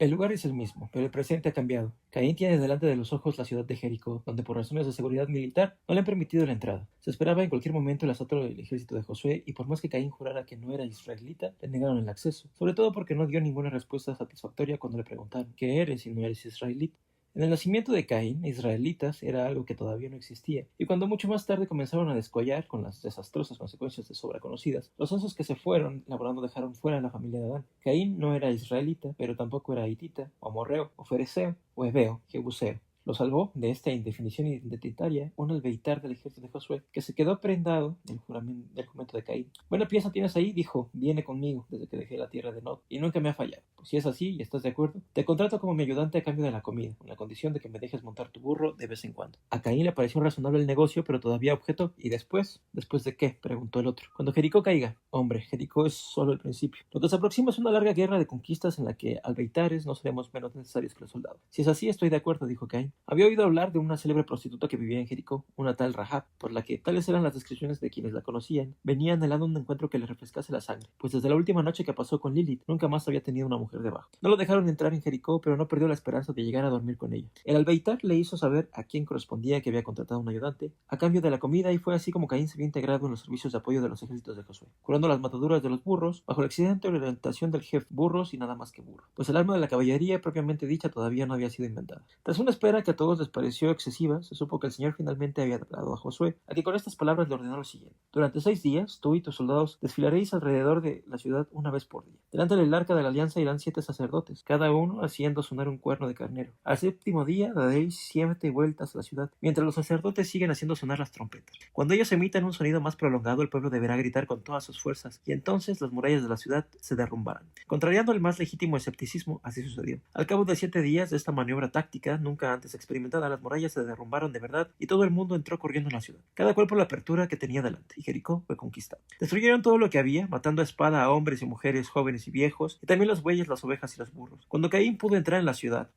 El lugar es el mismo, pero el presente ha cambiado. Caín tiene delante de los ojos la ciudad de Jericó, donde por razones de seguridad militar no le han permitido la entrada. Se esperaba en cualquier momento el asalto del ejército de Josué, y por más que Caín jurara que no era israelita, le negaron el acceso, sobre todo porque no dio ninguna respuesta satisfactoria cuando le preguntaron ¿qué eres si no eres israelita? En el nacimiento de Caín, israelitas era algo que todavía no existía, y cuando mucho más tarde comenzaron a descollar, con las desastrosas consecuencias de sobra conocidas, los osos que se fueron laborando dejaron fuera a la familia de Adán. Caín no era israelita, pero tampoco era hitita, o amorreo, o fereceo, o heveo, jebuseo. Lo salvó de esta indefinición identitaria un albeitar del ejército de Josué, que se quedó prendado del juramento de Caín. Buena pieza tienes ahí, dijo, viene conmigo desde que dejé la tierra de Nod, y nunca me ha fallado. Pues si es así y estás de acuerdo, te contrato como mi ayudante a cambio de la comida, con la condición de que me dejes montar tu burro de vez en cuando. A Caín le pareció razonable el negocio, pero todavía objetó. ¿Y después? ¿Después de qué?, preguntó el otro. Cuando Jericó caiga. Hombre, Jericó es solo el principio. Lo que se aproxima es una larga guerra de conquistas en la que albeitares no seremos menos necesarios que los soldados. Si es así, estoy de acuerdo, dijo Caín. Había oído hablar de una célebre prostituta que vivía en Jericó, una tal Rahab, por la que tales eran las descripciones de quienes la conocían, venía anhelando un encuentro que le refrescase la sangre, pues desde la última noche que pasó con Lilith, nunca más había tenido una mujer debajo. No lo dejaron entrar en Jericó, pero no perdió la esperanza de llegar a dormir con ella. El albeitar le hizo saber a quién correspondía que había contratado un ayudante, a cambio de la comida, y fue así como Caín se vio integrado en los servicios de apoyo de los ejércitos de Josué, curando las mataduras de los burros, bajo la excelente orientación del jefe burros y nada más que burro, pues el arma de la caballería propiamente dicha todavía no había sido inventada. Tras una espera que a todos les pareció excesiva, se supo que el Señor finalmente había hablado a Josué, a que con estas palabras le ordenó lo siguiente: durante 6 días, tú y tus soldados desfilaréis alrededor de la ciudad una vez por día. Delante del arca de la alianza irán 7 sacerdotes, cada uno haciendo sonar un cuerno de carnero. Al 7º día daréis 7 vueltas a la ciudad, mientras los sacerdotes siguen haciendo sonar las trompetas. Cuando ellos emitan un sonido más prolongado, el pueblo deberá gritar con todas sus fuerzas, y entonces las murallas de la ciudad se derrumbarán. Contrariando el más legítimo escepticismo, así sucedió. Al cabo de 7 días de esta maniobra táctica, nunca antes experimentada, las murallas se derrumbaron de verdad, y todo el mundo entró corriendo en la ciudad, cada cual por la apertura que tenía delante, y Jericó fue conquistado. Destruyeron todo lo que había, matando a espada a hombres y mujeres, jóvenes y viejos, y también los bueyes, las ovejas y los burros. Cuando Caín pudo entrar en la ciudad,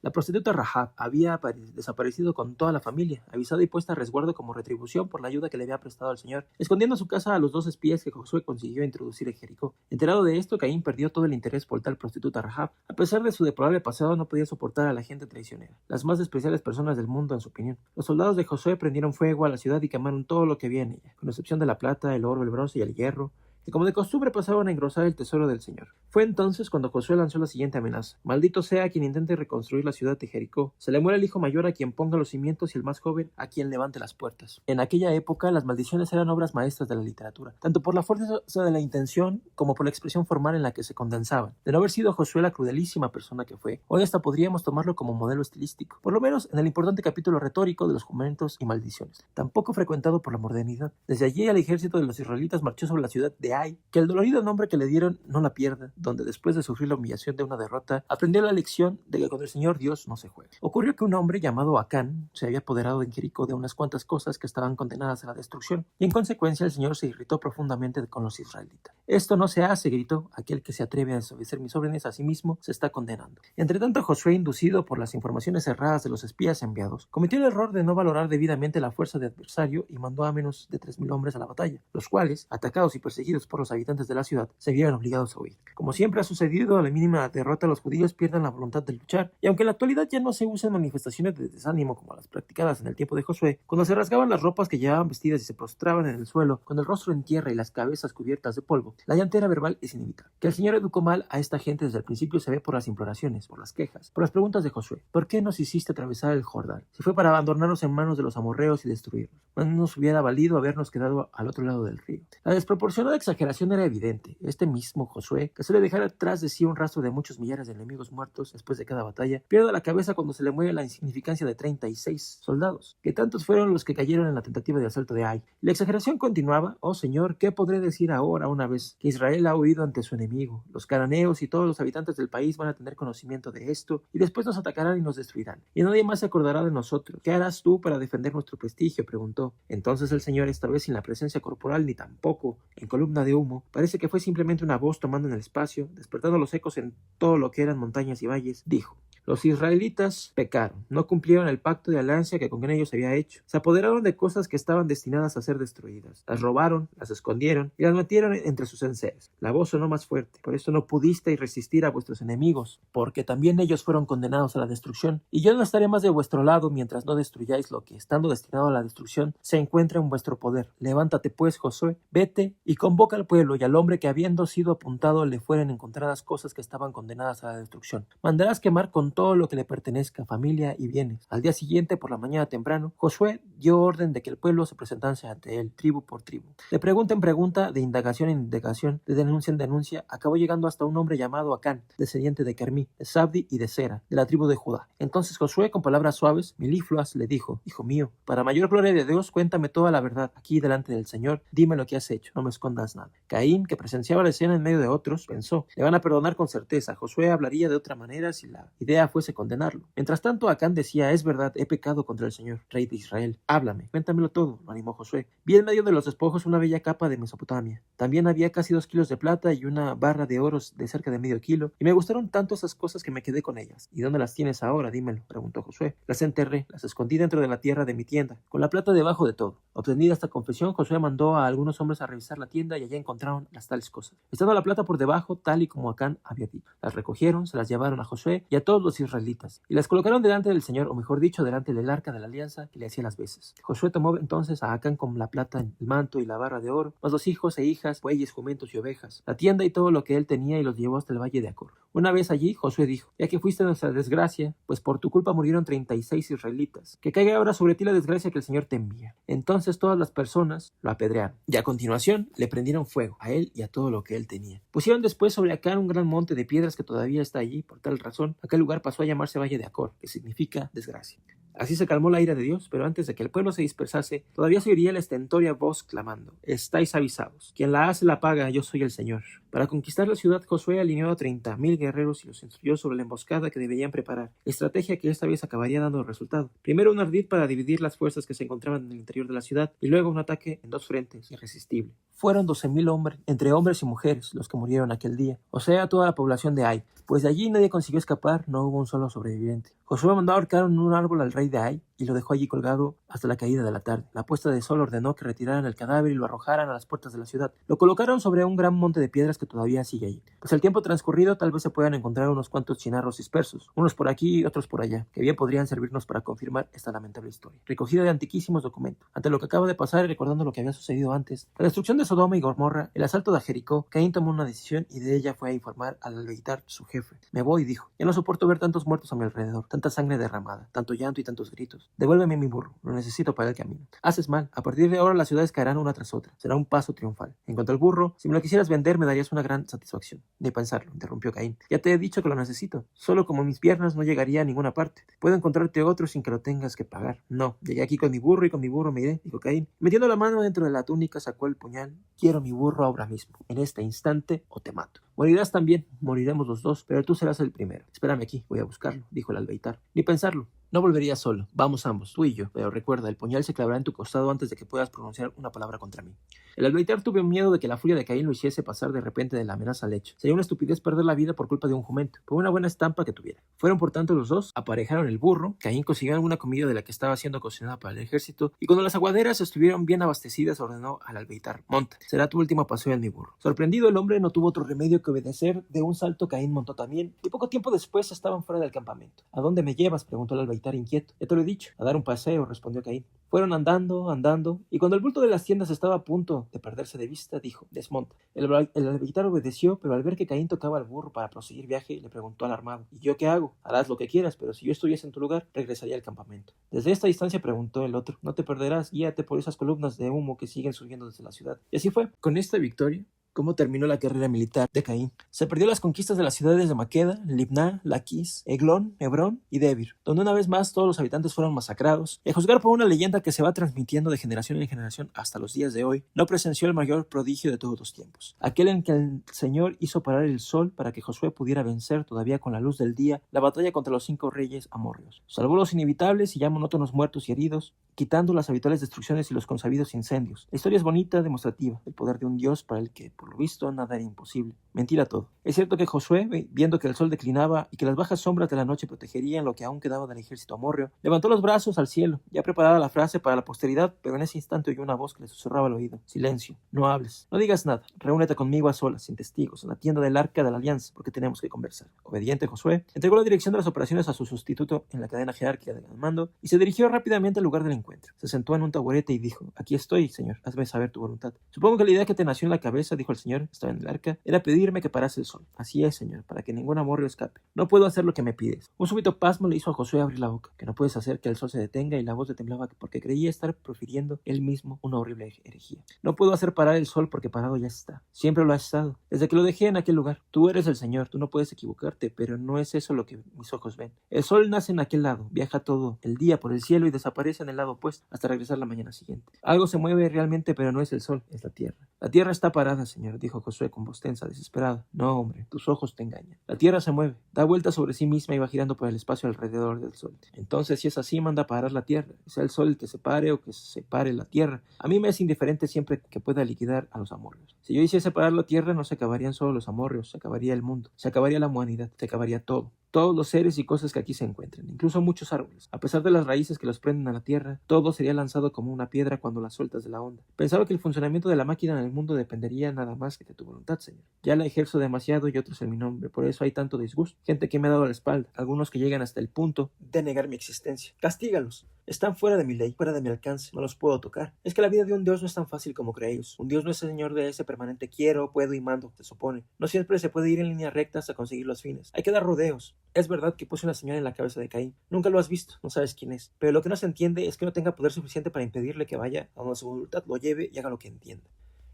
la prostituta Rahab había desaparecido con toda la familia, avisada y puesta a resguardo como retribución por la ayuda que le había prestado al Señor, escondiendo en su casa a los 2 espías que Josué consiguió introducir en Jericó. Enterado de esto, Caín perdió todo el interés por tal prostituta Rahab. A pesar de su deplorable pasado, no podía soportar a la gente traicionera, las más despreciables personas del mundo en su opinión. Los soldados de Josué prendieron fuego a la ciudad y quemaron todo lo que había en ella, con excepción de la plata, el oro, el bronce y el hierro, que como de costumbre pasaban a engrosar el tesoro del Señor. Fue entonces cuando Josué lanzó la siguiente amenaza: maldito sea quien intente reconstruir la ciudad de Jericó. Se le muera el hijo mayor a quien ponga los cimientos y el más joven a quien levante las puertas. En aquella época las maldiciones eran obras maestras de la literatura, tanto por la fuerza de la intención como por la expresión formal en la que se condensaban. De no haber sido Josué la crudelísima persona que fue, hoy hasta podríamos tomarlo como modelo estilístico, por lo menos en el importante capítulo retórico de los juramentos y maldiciones, tampoco frecuentado por la modernidad. Desde allí el ejército de los israelitas marchó sobre la ciudad de Ai, que el dolorido nombre que le dieron no la pierda, donde después de sufrir la humillación de una derrota, aprendió la lección de que con el Señor Dios no se juega. Ocurrió que un hombre llamado Acán se había apoderado en Jericó de unas cuantas cosas que estaban condenadas a la destrucción, y en consecuencia el Señor se irritó profundamente con los israelitas. Esto no se hace, gritó, aquel que se atreve a desobedecer mis órdenes a sí mismo se está condenando. Entre tanto, Josué, inducido por las informaciones erradas de los espías enviados, cometió el error de no valorar debidamente la fuerza del adversario y mandó a menos de 3,000 hombres a la batalla, los cuales, atacados y perseguidos por los habitantes de la ciudad, se vieron obligados a huir. Como siempre ha sucedido, a la mínima derrota los judíos pierden la voluntad de luchar, y aunque en la actualidad ya no se usan manifestaciones de desánimo como las practicadas en el tiempo de Josué, cuando se rasgaban las ropas que llevaban vestidas y se prostraban en el suelo con el rostro en tierra y las cabezas cubiertas de polvo, la llantera verbal es inevitable. Que el Señor educó mal a esta gente desde el principio se ve por las imploraciones, por las quejas, por las preguntas de Josué. ¿Por qué nos hiciste atravesar el Jordán? Si fue para abandonarnos en manos de los amorreos y destruirnos, no nos hubiera valido habernos quedado al otro lado del río. La desproporcionada exageración era evidente. Este mismo Josué, que suele dejar atrás de sí un rastro de muchos millares de enemigos muertos después de cada batalla, pierde la cabeza cuando se le mueve la insignificancia de 36 soldados, que tantos fueron los que cayeron en la tentativa de asalto de Ai. La exageración continuaba: oh Señor, ¿qué podré decir ahora una vez que Israel ha huido ante su enemigo? Los cananeos y todos los habitantes del país van a tener conocimiento de esto, y después nos atacarán y nos destruirán, y nadie más se acordará de nosotros. ¿Qué harás tú para defender nuestro prestigio?, preguntó. Entonces el Señor, esta vez sin la presencia corporal ni tampoco en columna de humo, parece que fue simplemente una voz tomando en el espacio, despertando los ecos en todo lo que eran montañas y valles, dijo: Los israelitas pecaron, no cumplieron el pacto de alianza que con ellos había hecho. Se apoderaron de cosas que estaban destinadas a ser destruidas. Las robaron, las escondieron y las metieron entre sus enseres. La voz sonó más fuerte. Por esto no pudisteis resistir a vuestros enemigos, porque también ellos fueron condenados a la destrucción. Y yo no estaré más de vuestro lado mientras no destruyáis lo que, estando destinado a la destrucción, se encuentra en vuestro poder. Levántate pues, Josué, vete y convoca al pueblo y al hombre que habiendo sido apuntado le fueren encontradas cosas que estaban condenadas a la destrucción. Mandarás quemar con todo lo que le pertenezca, familia y bienes. Al día siguiente, por la mañana temprano, Josué dio orden de que el pueblo se presentase ante él, tribu por tribu. De pregunta en pregunta, de indagación en indagación, de denuncia en denuncia, acabó llegando hasta un hombre llamado Acán, descendiente de Carmí, de Sabdi y de Sera, de la tribu de Judá. Entonces Josué, con palabras suaves, melifluas, le dijo: Hijo mío, para mayor gloria de Dios, cuéntame toda la verdad, aquí delante del Señor, dime lo que has hecho, no me escondas nada. Caín, que presenciaba la escena en medio de otros, pensó: le van a perdonar con certeza, Josué hablaría de otra manera si la idea fuese condenarlo. Mientras tanto, Acán decía: es verdad, he pecado contra el Señor, Rey de Israel. Háblame, cuéntamelo todo, lo animó Josué. Vi en medio de los despojos una bella capa de Mesopotamia. También había casi 2 kilos de plata y una barra de oros de cerca de medio kilo, y me gustaron tanto esas cosas que me quedé con ellas. ¿Y dónde las tienes ahora? Dímelo, preguntó Josué. Las enterré, las escondí dentro de la tierra de mi tienda, con la plata debajo de todo. Obtenida esta confesión, Josué mandó a algunos hombres a revisar la tienda y allá encontraron las tales cosas, estando la plata por debajo, tal y como Acán había dicho. Las recogieron, se las llevaron a Josué y a todos los israelitas, y las colocaron delante del Señor, o mejor dicho, delante del arca de la alianza que le hacía las veces. Josué tomó entonces a Acán con la plata, el manto y la barra de oro, más los hijos e hijas, bueyes, jumentos y ovejas, la tienda y todo lo que él tenía, y los llevó hasta el valle de Acor. Una vez allí, Josué dijo: ya que fuiste nuestra desgracia, pues por tu culpa murieron 36 israelitas, que caiga ahora sobre ti la desgracia que el Señor te envía. Entonces todas las personas lo apedrearon, y a continuación le prendieron fuego, a él y a todo lo que él tenía. Pusieron después sobre Acán un gran monte de piedras que todavía está allí. Por tal razón, aquel lugar pasó a llamarse Valle de Acor, que significa desgracia. Así se calmó la ira de Dios, pero antes de que el pueblo se dispersase, todavía se oiría la estentórea voz clamando: estáis avisados, quien la hace la paga, yo soy el Señor. Para conquistar la ciudad, Josué alineó a 30,000 guerreros y los instruyó sobre la emboscada que deberían preparar, estrategia que esta vez acabaría dando resultado. Primero un ardid para dividir las fuerzas que se encontraban en el interior de la ciudad, y luego un ataque en 2 frentes, irresistible. Fueron 12,000 hombres, entre hombres y mujeres, los que murieron aquel día, o sea, toda la población de Ai, pues de allí nadie consiguió escapar, no hubo un solo sobreviviente. Josué mandó ahorcar en un árbol al rey de Ai y lo dejó allí colgado hasta la caída de la tarde. La puesta de sol ordenó que retiraran el cadáver y lo arrojaran a las puertas de la ciudad. Lo colocaron sobre un gran monte de piedras que todavía sigue allí. Pues el tiempo transcurrido tal vez se puedan encontrar unos cuantos chinarros dispersos, unos por aquí y otros por allá, que bien podrían servirnos para confirmar esta lamentable historia, recogida de antiquísimos documentos. Ante lo que acaba de pasar y recordando lo que había sucedido antes, la destrucción de Sodoma y Gomorra, el asalto de Jericó, Caín tomó una decisión y de ella fue a informar al Albeitar, su jefe. Me voy, dijo. Ya no soporto ver tantos muertos a mi alrededor, tanta sangre derramada, tanto llanto y tantos gritos. Devuélveme mi burro, lo necesito para el camino. Haces mal, a partir de ahora las ciudades caerán una tras otra. Será un paso triunfal. En cuanto al burro, si me lo quisieras vender me darías una gran satisfacción. Ni pensarlo, interrumpió Caín. Ya te he dicho que lo necesito. Solo como mis piernas no llegaría a ninguna parte. Puedo encontrarte otro sin que lo tengas que pagar. No, llegué aquí con mi burro y con mi burro me iré, dijo Caín. Metiendo la mano dentro de la túnica sacó el puñal. Quiero mi burro ahora mismo, en este instante, o te mato. Morirás también, moriremos los dos, pero tú serás el primero. Espérame aquí, voy a buscarlo, dijo el albeitar. Ni pensarlo. No volvería solo. Vamos ambos, tú y yo. Pero recuerda, el puñal se clavará en tu costado antes de que puedas pronunciar una palabra contra mí. El albeitar tuvo miedo de que la furia de Caín lo hiciese pasar de repente de la amenaza al hecho. Sería una estupidez perder la vida por culpa de un jumento, por una buena estampa que tuviera. Fueron por tanto los dos, aparejaron el burro. Caín consiguió alguna comida de la que estaba siendo cocinada para el ejército, y cuando las aguaderas estuvieron bien abastecidas, ordenó al albeitar: monta, será tu último paseo en mi burro. Sorprendido, el hombre no tuvo otro remedio que obedecer. De un salto Caín montó también, y poco tiempo después estaban fuera del campamento. ¿A dónde me llevas?, preguntó el albeitar inquieto. Ya te lo he dicho, a dar un paseo, respondió Caín. Fueron andando, y cuando el bulto de las tiendas estaba a punto de perderse de vista, dijo: desmonta. El albeitar obedeció, pero al ver que Caín tocaba al burro para proseguir viaje, le preguntó alarmado: ¿y yo qué hago? Harás lo que quieras, pero si yo estuviese en tu lugar, regresaría al campamento. Desde esta distancia, preguntó el otro: no te perderás, guíate por esas columnas de humo que siguen subiendo desde la ciudad. Y así fue. Con esta victoria, ¿cómo terminó la carrera militar de Caín? Se perdió las conquistas de las ciudades de Maqueda, Libná, Laquis, Eglón, Hebrón y Debir, donde una vez más todos los habitantes fueron masacrados. Y a juzgar por una leyenda que se va transmitiendo de generación en generación hasta los días de hoy, no presenció el mayor prodigio de todos los tiempos, aquel en que el Señor hizo parar el sol para que Josué pudiera vencer todavía con la luz del día la batalla contra los 5 reyes amorreos. Salvó los inevitables y ya monótonos muertos y heridos, quitando las habituales destrucciones y los consabidos incendios. La historia es bonita, demostrativa, del poder de un Dios para el que, por lo visto, nada era imposible. Mentira todo. Es cierto que Josué, viendo que el sol declinaba y que las bajas sombras de la noche protegerían lo que aún quedaba del ejército amorreo, levantó los brazos al cielo, ya preparada la frase para la posteridad, pero en ese instante oyó una voz que le susurraba al oído: silencio, no hables, no digas nada, reúnete conmigo a solas, sin testigos, en la tienda del Arca de la Alianza, porque tenemos que conversar. Obediente, Josué entregó la dirección de las operaciones a su sustituto en la cadena jerárquica del mando y se dirigió rápidamente al lugar del encuentro. Se sentó en un taburete y dijo: aquí estoy, señor, hazme saber tu voluntad. Supongo que la idea que te nació en la cabeza, dijo el señor, estaba en el arca, era pedirme que parase el sol. Así es, señor, para que ningún amorreo escape. No puedo hacer lo que me pides. Un súbito pasmo le hizo a Josué abrir la boca. Que no puedes hacer que el sol se detenga, y la voz le temblaba porque creía estar profiriendo él mismo una horrible herejía. No puedo hacer parar el sol porque parado ya está. Siempre lo ha estado, desde que lo dejé en aquel lugar. Tú eres el Señor, tú no puedes equivocarte, pero no es eso lo que mis ojos ven. El sol nace en aquel lado, viaja todo el día por el cielo y desaparece en el lado opuesto hasta regresar la mañana siguiente. Algo se mueve realmente, pero no es el sol, es la tierra. La tierra está parada, señor, dijo Josué con voz tensa, desesperada. No, hombre, tus ojos te engañan. La tierra se mueve, da vuelta sobre sí misma y va girando por el espacio alrededor del sol. Entonces, si es así, manda parar la tierra. Sea el sol el que se pare o que se separe la tierra. A mí me es indiferente siempre que pueda liquidar a los amorreos. Si yo hiciese parar la tierra, no se acabarían solo los amorreos, se acabaría el mundo, se acabaría la humanidad, se acabaría todo. Todos los seres y cosas que aquí se encuentren, incluso muchos árboles. A pesar de las raíces que los prenden a la tierra, todo sería lanzado como una piedra cuando las sueltas de la onda. Pensaba que el funcionamiento de la máquina en el mundo dependería nada más que de tu voluntad, Señor. Ya la ejerzo demasiado y otros en mi nombre, por eso hay tanto disgusto. Gente que me ha dado la espalda, algunos que llegan hasta el punto de negar mi existencia. Castígalos. Están fuera de mi ley, fuera de mi alcance, no los puedo tocar. Es que la vida de un Dios no es tan fácil como creéis. Un Dios no es el Señor de ese permanente quiero, puedo y mando, te supone. No siempre se puede ir en línea recta hasta conseguir los fines. Hay que dar rodeos. Es verdad que puse una señal en la cabeza de Caín. Nunca lo has visto, no sabes quién es. Pero lo que no se entiende es que no tenga poder suficiente para impedirle que vaya a donde su voluntad lo lleve y haga lo que entienda.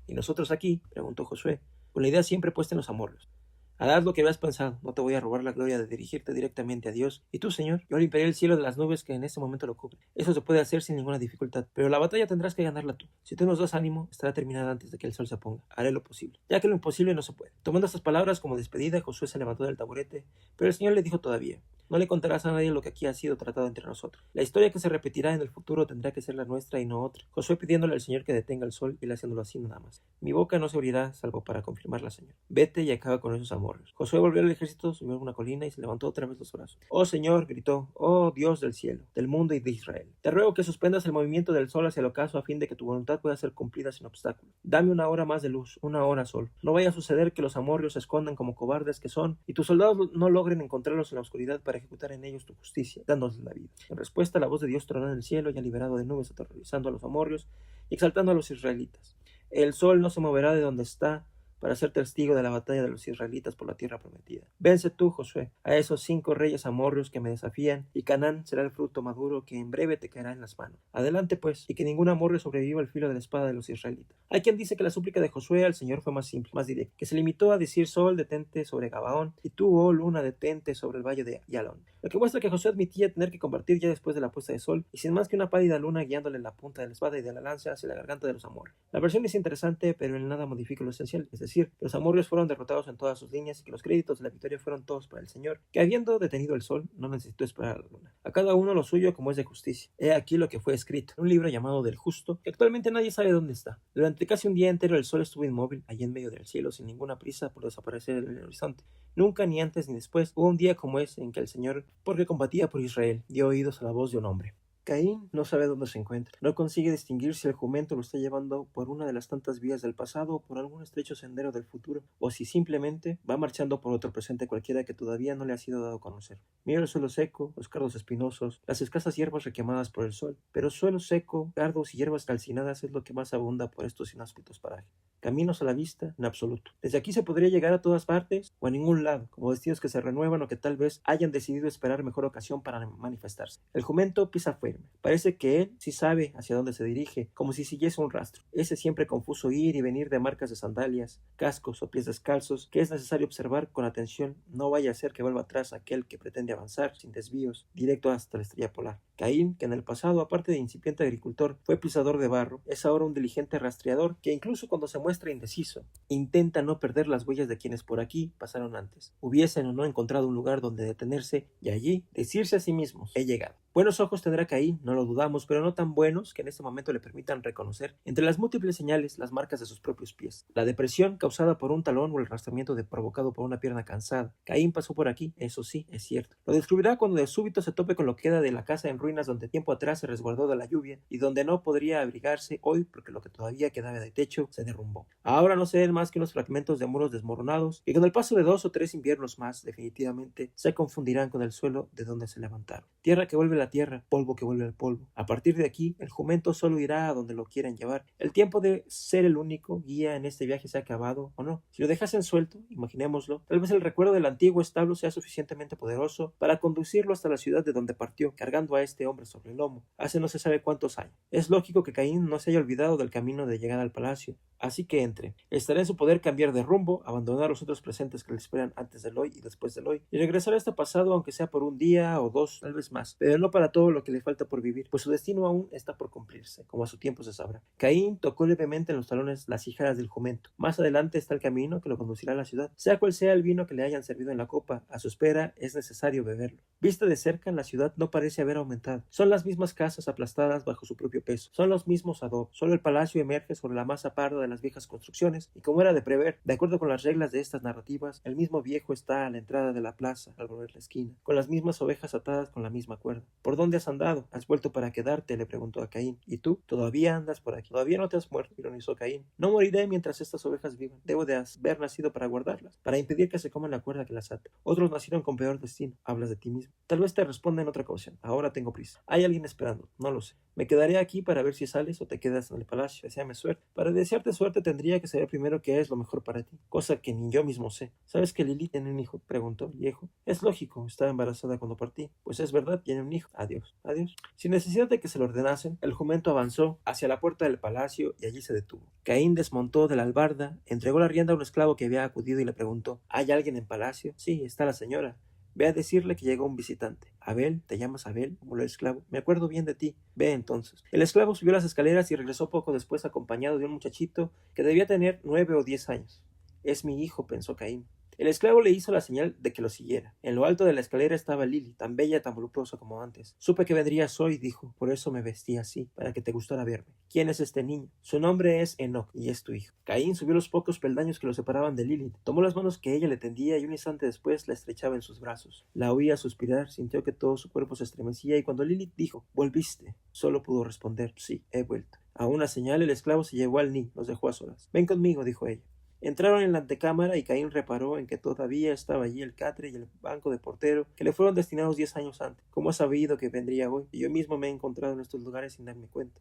¿Y nosotros aquí?, preguntó Josué, con la idea siempre puesta en los amorreos. Harás lo que habías pensado, no te voy a robar la gloria de dirigirte directamente a Dios. Y tú, Señor, yo limpiaré el cielo de las nubes que en este momento lo cubren. Eso se puede hacer sin ninguna dificultad, pero la batalla tendrás que ganarla tú. Si tú nos das ánimo, estará terminada antes de que el sol se ponga. Haré lo posible, ya que lo imposible no se puede. Tomando estas palabras como despedida, Josué se levantó del taburete, pero el Señor le dijo todavía: no le contarás a nadie lo que aquí ha sido tratado entre nosotros. La historia que se repetirá en el futuro tendrá que ser la nuestra y no otra. Josué pidiéndole al Señor que detenga el sol y él haciéndolo así nada más. Mi boca no se abrirá salvo para confirmarla, Señor. Vete y acaba con esos amorros. Josué volvió al ejército, subió a una colina y se levantó otra vez los brazos. Oh Señor, gritó, oh Dios del cielo, del mundo y de Israel. Te ruego que suspendas el movimiento del sol hacia el ocaso a fin de que tu voluntad pueda ser cumplida sin obstáculo. Dame una hora más de luz, una hora solo. No vaya a suceder que los amorrios se escondan como cobardes que son y tus soldados no logren encontrarlos en la oscuridad para ejecutar en ellos tu justicia, dándoles la vida. En respuesta, la voz de Dios tronó en el cielo, ya liberado de nubes, aterrorizando a los amorrios y exaltando a los israelitas. El sol no se moverá de donde está para ser testigo de la batalla de los israelitas por la tierra prometida. Vence tú, Josué, a esos 5 reyes amorrios que me desafían, y Canaán será el fruto maduro que en breve te caerá en las manos. Adelante, pues, y que ningún amorrio sobreviva al filo de la espada de los israelitas. Hay quien dice que la súplica de Josué al Señor fue más simple, más directa, que se limitó a decir: sol, detente sobre Gabaón, y tú, oh luna, detente sobre el valle de Yalón. Lo que muestra que Josué admitía tener que combatir ya después de la puesta de sol, y sin más que una pálida luna guiándole la punta de la espada y de la lanza hacia la garganta de los amorrios. La versión es interesante, pero en nada modifica lo esencial, es decir, que los amorrios fueron derrotados en todas sus líneas y que los créditos de la victoria fueron todos para el Señor, que habiendo detenido el sol, no necesitó esperar a la luna. A cada uno lo suyo como es de justicia. He aquí lo que fue escrito en un libro llamado del Justo, que actualmente nadie sabe dónde está. Durante casi un día entero el sol estuvo inmóvil, allí en medio del cielo, sin ninguna prisa por desaparecer en el horizonte. Nunca, ni antes ni después, hubo un día como ese en que el Señor, porque combatía por Israel, dio oídos a la voz de un hombre. Caín no sabe dónde se encuentra. No consigue distinguir si el jumento lo está llevando por una de las tantas vías del pasado o por algún estrecho sendero del futuro, o si simplemente va marchando por otro presente cualquiera que todavía no le ha sido dado a conocer. Mira el suelo seco, los cardos espinosos, las escasas hierbas requemadas por el sol, pero suelo seco, cardos y hierbas calcinadas es lo que más abunda por estos inhóspitos parajes. Caminos a la vista, en absoluto. Desde aquí se podría llegar a todas partes o a ningún lado, como destinos que se renuevan o que tal vez hayan decidido esperar mejor ocasión para manifestarse. El jumento pisa firme. Parece que él sí sabe hacia dónde se dirige, como si siguiese un rastro. Ese siempre confuso ir y venir de marcas de sandalias, cascos o pies descalzos, que es necesario observar con atención, no vaya a ser que vuelva atrás aquel que pretende avanzar sin desvíos, directo hasta la estrella polar. Caín, que en el pasado, aparte de incipiente agricultor, fue pisador de barro, es ahora un diligente rastreador que incluso cuando se muestra indeciso, intenta no perder las huellas de quienes por aquí pasaron antes. Hubiesen o no encontrado un lugar donde detenerse y allí decirse a sí mismos: he llegado. Buenos ojos tendrá Caín Caín, no lo dudamos, pero no tan buenos que en este momento le permitan reconocer entre las múltiples señales las marcas de sus propios pies. La depresión causada por un talón o el arrastramiento provocado por una pierna cansada. Caín pasó por aquí, eso sí, es cierto. Lo descubrirá cuando de súbito se tope con lo que queda de la casa en ruinas donde tiempo atrás se resguardó de la lluvia y donde no podría abrigarse hoy porque lo que todavía quedaba de techo se derrumbó. Ahora no se ven más que unos fragmentos de muros desmoronados y con el paso de 2 o 3 inviernos más definitivamente se confundirán con el suelo de donde se levantaron. Tierra que vuelve a la tierra, polvo que vuelve al polvo. A partir de aquí, el jumento solo irá a donde lo quieran llevar. El tiempo de ser el único guía en este viaje se ha acabado o no. Si lo dejasen suelto, imaginémoslo, tal vez el recuerdo del antiguo establo sea suficientemente poderoso para conducirlo hasta la ciudad de donde partió, cargando a este hombre sobre el lomo, hace no se sabe cuántos años. Es lógico que Caín no se haya olvidado del camino de llegada al palacio, así que entre. Estará en su poder cambiar de rumbo, abandonar los otros presentes que le esperan antes del hoy y después del hoy, y regresar a este pasado aunque sea por un día o dos, tal vez más, pero no para todo lo que le falta por vivir, pues su destino aún está por cumplirse, como a su tiempo se sabrá. Caín tocó levemente en los talones las ijaras del jumento. Más adelante está el camino que lo conducirá a la ciudad. Sea cual sea el vino que le hayan servido en la copa, a su espera es necesario beberlo. Vista de cerca, la ciudad no parece haber aumentado. Son las mismas casas aplastadas bajo su propio peso. Son los mismos adobes. Solo el palacio emerge sobre la masa parda de las viejas construcciones, y como era de prever, de acuerdo con las reglas de estas narrativas, el mismo viejo está a la entrada de la plaza, al volver la esquina, con las mismas ovejas atadas con la misma cuerda. ¿Por dónde has andado? ¿Has vuelto para quedarte?, le preguntó a Caín. ¿Y tú? ¿Todavía andas por aquí? ¿Todavía no te has muerto?, ironizó Caín. No moriré mientras estas ovejas vivan. Debo de haber nacido para guardarlas, para impedir que se coman la cuerda que las ata. Otros nacieron con peor destino. Hablas de ti mismo. Tal vez te responda en otra ocasión. Ahora tengo prisa. Hay alguien esperando. No lo sé. Me quedaré aquí para ver si sales o te quedas en el palacio. Deséame suerte. Para desearte suerte tendría que saber primero qué es lo mejor para ti, cosa que ni yo mismo sé. ¿Sabes que Lili tiene un hijo?, preguntó el viejo. Es lógico, estaba embarazada cuando partí. Pues es verdad, tiene un hijo. Adiós. Adiós. Sin necesidad de que se lo ordenasen, el jumento avanzó hacia la puerta del palacio y allí se detuvo. Caín desmontó de la albarda, entregó la rienda a un esclavo que había acudido y le preguntó: ¿hay alguien en palacio? Sí, está la señora. Ve a decirle que llegó un visitante. ¿Abel? ¿Te llamas Abel?, murmuró el esclavo. Me acuerdo bien de ti. Ve entonces. El esclavo subió las escaleras y regresó poco después acompañado de un muchachito que debía tener 9 o 10 años. Es mi hijo, pensó Caín. El esclavo le hizo la señal de que lo siguiera. En lo alto de la escalera estaba Lili, tan bella, tan voluptuosa como antes. Supe que vendrías hoy, dijo, por eso me vestí así, para que te gustara verme. ¿Quién es este niño? Su nombre es Enoch, y es tu hijo. Caín subió los pocos peldaños que lo separaban de Lili, tomó las manos que ella le tendía y un instante después la estrechaba en sus brazos. La oía suspirar, sintió que todo su cuerpo se estremecía, y cuando Lili dijo: ¿volviste?, solo pudo responder: sí, he vuelto. A una señal, el esclavo se llevó al niño, los dejó a solas. Ven conmigo, dijo ella. Entraron en la antecámara y Caín reparó en que todavía estaba allí el catre y el banco de portero que le fueron destinados 10 años antes. ¿Cómo ha sabido que vendría hoy? Y yo mismo me he encontrado en estos lugares sin darme cuenta.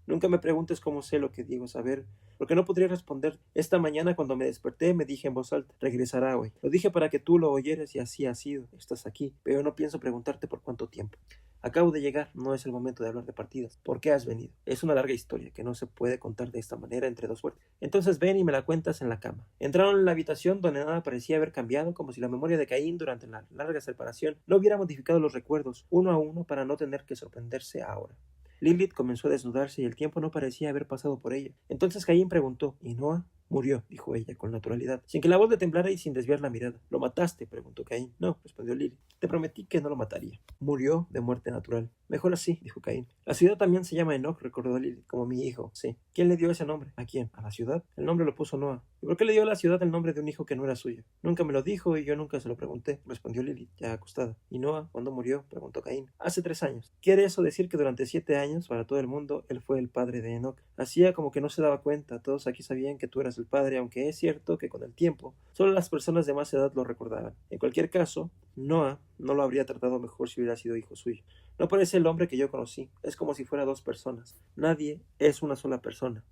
Nunca me preguntes cómo sé lo que digo saber, porque no podría responder. Esta mañana cuando me desperté me dije en voz alta: regresará hoy. Lo dije para que tú lo oyeras y así ha sido. Estás aquí, pero no pienso preguntarte por cuánto tiempo. Acabo de llegar, no es el momento de hablar de partidas. ¿Por qué has venido? Es una larga historia que no se puede contar de esta manera entre dos puertas. Entonces ven y me la cuentas en la cama. Entraron en la habitación donde nada parecía haber cambiado, como si la memoria de Caín durante la larga separación no hubiera modificado los recuerdos uno a uno para no tener que sorprenderse ahora. Lilith comenzó a desnudarse y el tiempo no parecía haber pasado por ella. Entonces Caín preguntó: ¿y Noah? Murió, dijo ella con naturalidad, sin que la voz le temblara y sin desviar la mirada. ¿Lo mataste?, preguntó Caín. No, respondió Lilith. Te prometí que no lo mataría. Murió de muerte natural. Mejor así, dijo Caín. La ciudad también se llama Enoch, recordó Lilith, como mi hijo. Sí. ¿Quién le dio ese nombre? ¿A quién? ¿A la ciudad? El nombre lo puso Noah. ¿Y por qué le dio a la ciudad el nombre de un hijo que no era suyo? Nunca me lo dijo y yo nunca se lo pregunté, respondió Lilith, ya acostada. ¿Y Noah cuándo murió?, preguntó Caín. Hace 3 años. ¿Quiere eso decir que durante 7 años, para todo el mundo, él fue el padre de Enoch? Hacía como que no se daba cuenta. Todos aquí sabían que tú eras el padre, aunque es cierto que con el tiempo solo las personas de más edad lo recordaban. En cualquier caso, Noah no lo habría tratado mejor si hubiera sido hijo suyo. No parece el hombre que yo conocí. Es como si fuera 2 personas. Nadie es una sola persona.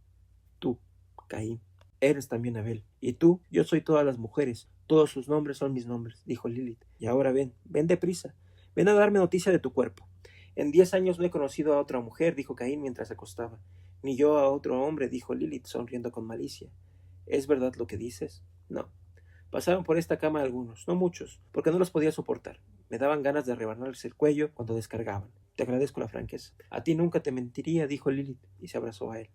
Tú, Caín, eres también Abel. Y tú, yo soy todas las mujeres. Todos sus nombres son mis nombres, dijo Lilith. Y ahora ven deprisa. Ven a darme noticia de tu cuerpo. En 10 años no he conocido a otra mujer, dijo Caín mientras se acostaba. Ni yo a otro hombre, dijo Lilith, sonriendo con malicia. ¿Es verdad lo que dices? No. Pasaron por esta cama algunos, no muchos, porque no los podía soportar. Me daban ganas de rebanarles el cuello cuando descargaban. Te agradezco la franqueza. A ti nunca te mentiría, dijo Lilith, y se abrazó a él.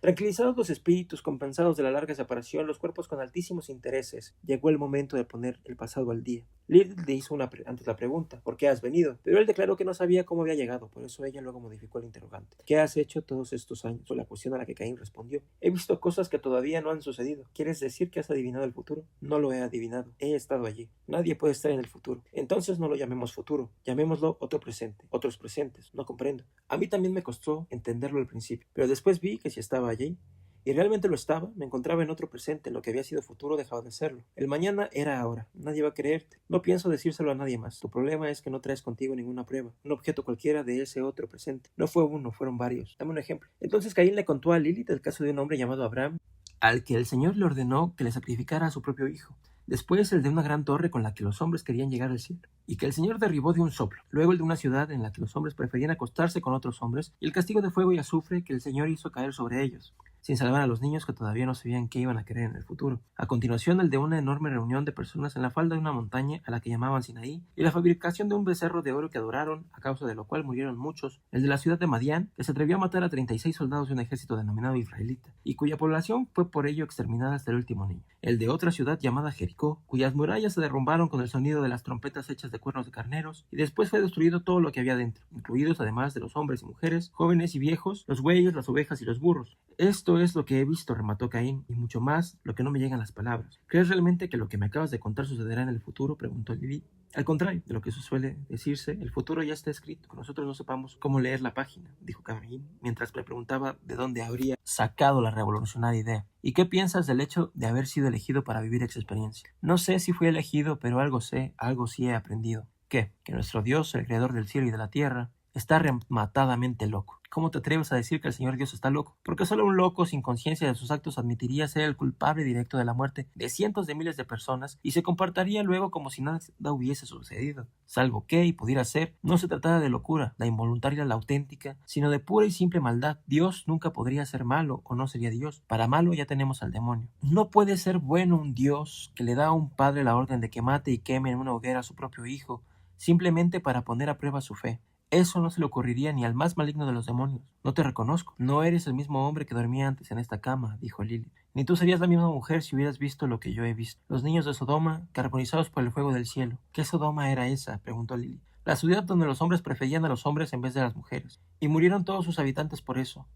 Tranquilizados los espíritus, compensados de la larga separación, los cuerpos con altísimos intereses, llegó el momento de poner el pasado al día. Lilith le hizo antes la pregunta, ¿por qué has venido? Pero él declaró que no sabía cómo había llegado, por eso ella luego modificó el interrogante. ¿Qué has hecho todos estos años? Fue la cuestión a la que Caín respondió. He visto cosas que todavía no han sucedido. ¿Quieres decir que has adivinado el futuro? No lo he adivinado. He estado allí. Nadie puede estar en el futuro. Entonces no lo llamemos futuro. Llamémoslo otro presente. Otros presentes. No comprendo. A mí también me costó entenderlo al principio, pero después vi que si estaba allí, y realmente lo estaba, me encontraba en otro presente, lo que había sido futuro dejaba de serlo. El mañana era ahora, nadie va a creerte. No pienso decírselo a nadie más. Tu problema es que no traes contigo ninguna prueba, un objeto cualquiera de ese otro presente. No fue uno, fueron varios. Dame un ejemplo. Entonces Caín le contó a Lilith el caso de un hombre llamado Abraham, al que el Señor le ordenó que le sacrificara a su propio hijo. Después el de una gran torre con la que los hombres querían llegar al cielo, y que el Señor derribó de un soplo. Luego el de una ciudad en la que los hombres preferían acostarse con otros hombres, y el castigo de fuego y azufre que el Señor hizo caer sobre ellos, sin salvar a los niños que todavía no sabían qué iban a querer en el futuro. A continuación, el de una enorme reunión de personas en la falda de una montaña a la que llamaban Sinaí, y la fabricación de un becerro de oro que adoraron, a causa de lo cual murieron muchos. El de la ciudad de Madián, que se atrevió a matar a 36 soldados de un ejército denominado israelita, y cuya población fue por ello exterminada hasta el último niño. El de otra ciudad llamada Jericó, cuyas murallas se derrumbaron con el sonido de las trompetas hechas de cuernos de carneros, y después fue destruido todo lo que había dentro, incluidos además de los hombres y mujeres, jóvenes y viejos, los bueyes, las ovejas y los burros. Esto es lo que he visto, remató Caín, y mucho más, lo que no me llegan las palabras. ¿Crees realmente que lo que me acabas de contar sucederá en el futuro?, preguntó Lilith. Al contrario de lo que suele decirse, el futuro ya está escrito, que nosotros no sepamos cómo leer la página, dijo Caín, mientras le preguntaba de dónde habría sacado la revolucionaria idea. ¿Y qué piensas del hecho de haber sido elegido para vivir esa experiencia? No sé si fui elegido, pero algo sé, algo sí he aprendido. ¿Qué? Que nuestro Dios, el creador del cielo y de la tierra, está rematadamente loco. ¿Cómo te atreves a decir que el Señor Dios está loco? Porque solo un loco sin conciencia de sus actos admitiría ser el culpable directo de la muerte de cientos de miles de personas y se comportaría luego como si nada hubiese sucedido. Salvo que, y pudiera ser, no se tratara de locura, la involuntaria, la auténtica, sino de pura y simple maldad. Dios nunca podría ser malo o no sería Dios. Para malo ya tenemos al demonio. No puede ser bueno un Dios que le da a un padre la orden de que mate y queme en una hoguera a su propio hijo, simplemente para poner a prueba su fe. Eso no se le ocurriría ni al más maligno de los demonios. No te reconozco. No eres el mismo hombre que dormía antes en esta cama, dijo Lilith. Ni tú serías la misma mujer si hubieras visto lo que yo he visto. Los niños de Sodoma, carbonizados por el fuego del cielo. ¿Qué Sodoma era esa?, preguntó Lilith. La ciudad donde los hombres preferían a los hombres en vez de a las mujeres. Y murieron todos sus habitantes por eso.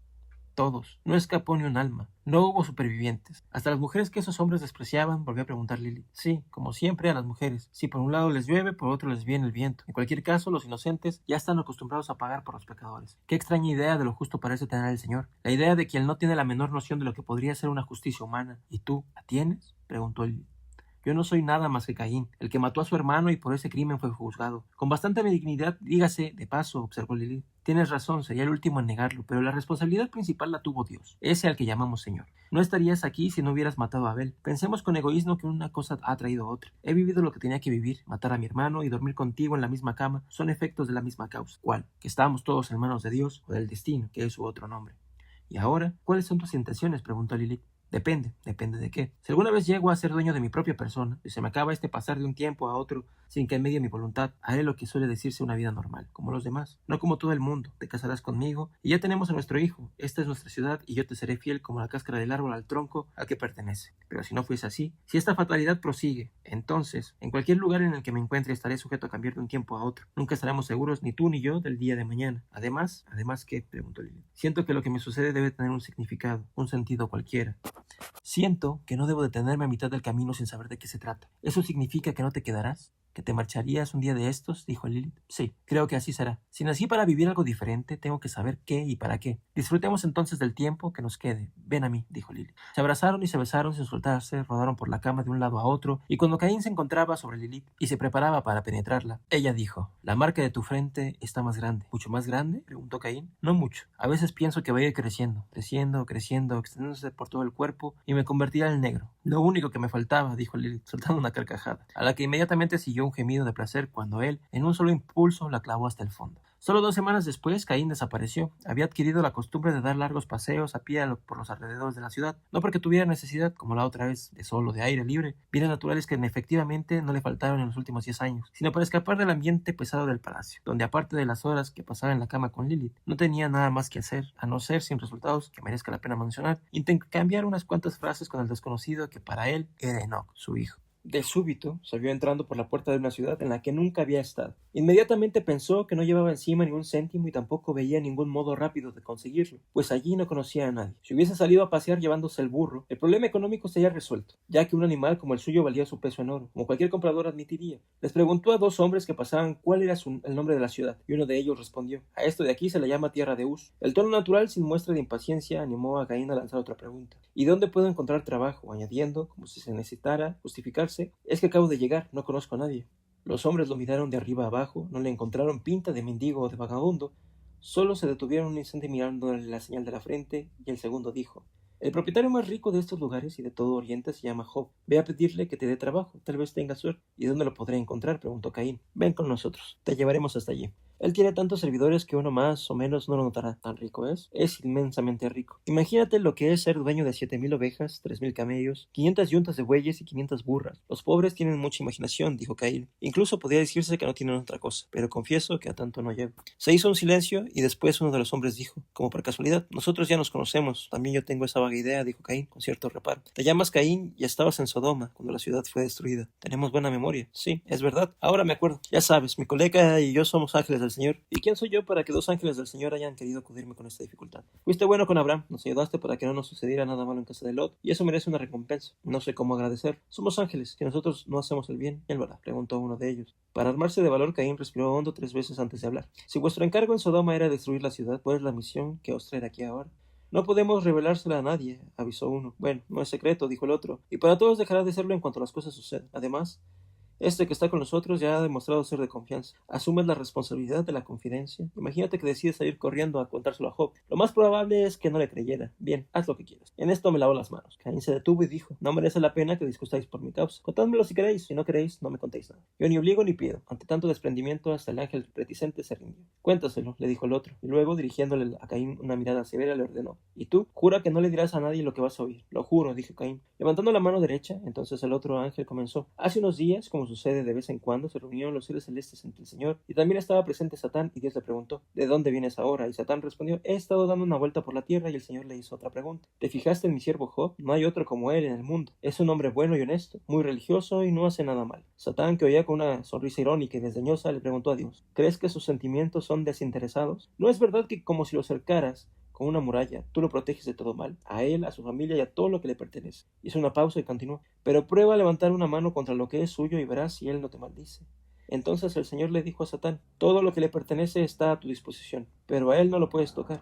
Todos. No escapó ni un alma. No hubo supervivientes. Hasta las mujeres que esos hombres despreciaban, volvió a preguntar Lily. Sí, como siempre a las mujeres. Si por un lado les llueve, por otro les viene el viento. En cualquier caso, los inocentes ya están acostumbrados a pagar por los pecadores. Qué extraña idea de lo justo parece tener el Señor. La idea de que Él no tiene la menor noción de lo que podría ser una justicia humana. ¿Y tú, la tienes?, preguntó Lily. Yo no soy nada más que Caín, el que mató a su hermano y por ese crimen fue juzgado. Con bastante benignidad, dígase, de paso, observó Lilith. Tienes razón, sería el último en negarlo, pero la responsabilidad principal la tuvo Dios, ese al que llamamos Señor. No estarías aquí si no hubieras matado a Abel. Pensemos con egoísmo que una cosa ha traído a otra. He vivido lo que tenía que vivir. Matar a mi hermano y dormir contigo en la misma cama son efectos de la misma causa. ¿Cuál? Que estábamos todos en manos de Dios o del destino, que es su otro nombre. ¿Y ahora? ¿Cuáles son tus intenciones?, preguntó Lilith. Depende de qué. Si alguna vez llego a ser dueño de mi propia persona, si se me acaba pasar de un tiempo a otro sin que en medio mi voluntad, haré lo que suele decirse una vida normal, como los demás, no como todo el mundo. Te casarás conmigo y ya tenemos a nuestro hijo. Esta es nuestra ciudad y yo te seré fiel como la cáscara del árbol al tronco al que pertenece. Pero si no fuese así, si esta fatalidad prosigue, entonces, en cualquier lugar en el que me encuentre estaré sujeto a cambiar de un tiempo a otro. Nunca estaremos seguros, ni tú ni yo, del día de mañana. ¿Además qué?, preguntó Lily. Siento que lo que me sucede debe tener un significado, un sentido cualquiera. Siento que no debo detenerme a mitad del camino sin saber de qué se trata. ¿Eso significa que no te quedarás? ¿Que te marcharías un día de estos?, dijo Lilith. Sí, creo que así será. Si nací para vivir algo diferente, tengo que saber qué y para qué. Disfrutemos entonces del tiempo que nos quede. Ven a mí, dijo Lilith. Se abrazaron y se besaron sin soltarse, rodaron por la cama de un lado a otro, y cuando Caín se encontraba sobre Lilith y se preparaba para penetrarla, ella dijo: la marca de tu frente está más grande. ¿Mucho más grande?, preguntó Caín. No mucho. A veces pienso que va a ir creciendo, extendiéndose por todo el cuerpo, y me convertirá en negro. Lo único que me faltaba, dijo Lilith, soltando una carcajada, a la que inmediatamente siguió un gemido de placer cuando él, en un solo impulso, la clavó hasta el fondo. Solo 2 semanas después, Caín desapareció. Había adquirido la costumbre de dar largos paseos a pie por los alrededores de la ciudad, no porque tuviera necesidad, como la otra vez, de sol o de aire libre, bienes naturales que efectivamente no le faltaron en los últimos 10 años, sino para escapar del ambiente pesado del palacio, donde aparte de las horas que pasaba en la cama con Lilith, no tenía nada más que hacer, a no ser, sin resultados que merezca la pena mencionar, intercambiar unas cuantas frases con el desconocido que para él era Enoch, su hijo. De súbito, se vio entrando por la puerta de una ciudad en la que nunca había estado. Inmediatamente pensó que no llevaba encima ni un céntimo y tampoco veía ningún modo rápido de conseguirlo, pues allí no conocía a nadie. Si hubiese salido a pasear llevándose el burro, el problema económico sería resuelto, ya que un animal como el suyo valía su peso en oro, como cualquier comprador admitiría. Les preguntó a dos hombres que pasaban cuál era el nombre de la ciudad, y uno de ellos respondió: a esto de aquí se le llama Tierra de Uz. El tono natural, sin muestra de impaciencia, animó a Caín a lanzar otra pregunta: ¿y dónde puedo encontrar trabajo? Añadiendo, como si se necesitara justificarse: es que acabo de llegar, no conozco a nadie. Los hombres lo miraron de arriba a abajo, no le encontraron pinta de mendigo o de vagabundo, solo se detuvieron un instante mirándole la señal de la frente, y el segundo dijo: el propietario más rico de estos lugares y de todo Oriente se llama Job. Ve a pedirle que te dé trabajo, tal vez tenga suerte. ¿Y dónde lo podré encontrar?, preguntó Caín. Ven con nosotros, te llevaremos hasta allí. Él tiene tantos servidores que uno más o menos no lo notará. ¿Tan rico es? Es inmensamente rico. Imagínate lo que es ser dueño de 7,000 ovejas, 3,000 camellos, 500 yuntas de bueyes y 500 burras. Los pobres tienen mucha imaginación, dijo Caín. Incluso podría decirse que no tienen otra cosa, pero confieso que a tanto no llego. Se hizo un silencio y después uno de los hombres dijo, como por casualidad: nosotros ya nos conocemos. También yo tengo esa vaga idea, dijo Caín con cierto reparo. Te llamas Caín y estabas en Sodoma cuando la ciudad fue destruida. Tenemos buena memoria. Sí, es verdad. Ahora me acuerdo. Ya sabes, mi colega y yo somos ángeles del Señor. ¿Y quién soy yo para que dos ángeles del Señor hayan querido acudirme con esta dificultad? Fuiste bueno con Abraham, nos ayudaste para que no nos sucediera nada malo en casa de Lot, y eso merece una recompensa. No sé cómo agradecer. Somos ángeles, que nosotros no hacemos el bien. ¿Quién lo hará?, preguntó uno de ellos. Para armarse de valor, Caín respiró hondo 3 veces antes de hablar. Si vuestro encargo en Sodoma era destruir la ciudad, ¿cuál es la misión que os trae aquí ahora? No podemos revelársela a nadie, avisó uno. Bueno, no es secreto, dijo el otro, y para todos dejará de serlo en cuanto las cosas sucedan. Además, este que está con nosotros ya ha demostrado ser de confianza. Asumes la responsabilidad de la confidencia. Imagínate que decides salir corriendo a contárselo a Job. Lo más probable es que no le creyera. Bien, haz lo que quieras. En esto me lavo las manos. Caín se detuvo y dijo: no merece la pena que discutáis por mi causa. Contádmelo si queréis. Si no queréis, no me contéis nada. Yo ni obligo ni pido. Ante tanto desprendimiento, hasta el ángel reticente se rindió. Cuéntaselo, le dijo el otro. Y luego, dirigiéndole a Caín una mirada severa, le ordenó: y tú, jura que no le dirás a nadie lo que vas a oír. Lo juro, dijo Caín, levantando la mano derecha. Entonces el otro ángel comenzó: hace unos días, como sucede de vez en cuando, se reunieron los seres celestes ante el Señor, y también estaba presente Satán, y Dios le preguntó: ¿de dónde vienes ahora? Y Satán respondió: he estado dando una vuelta por la tierra. Y el Señor le hizo otra pregunta: ¿te fijaste en mi siervo Job? No hay otro como él en el mundo. Es un hombre bueno y honesto, muy religioso y no hace nada mal. Satán, que oía con una sonrisa irónica y desdeñosa, le preguntó a Dios: ¿crees que sus sentimientos son desinteresados? ¿No es verdad que como si lo cercaras con una muralla, tú lo proteges de todo mal, a él, a su familia y a todo lo que le pertenece? Hizo una pausa y continuó: pero prueba a levantar una mano contra lo que es suyo y verás si él no te maldice. Entonces el Señor le dijo a Satán: todo lo que le pertenece está a tu disposición, pero a él no lo puedes tocar.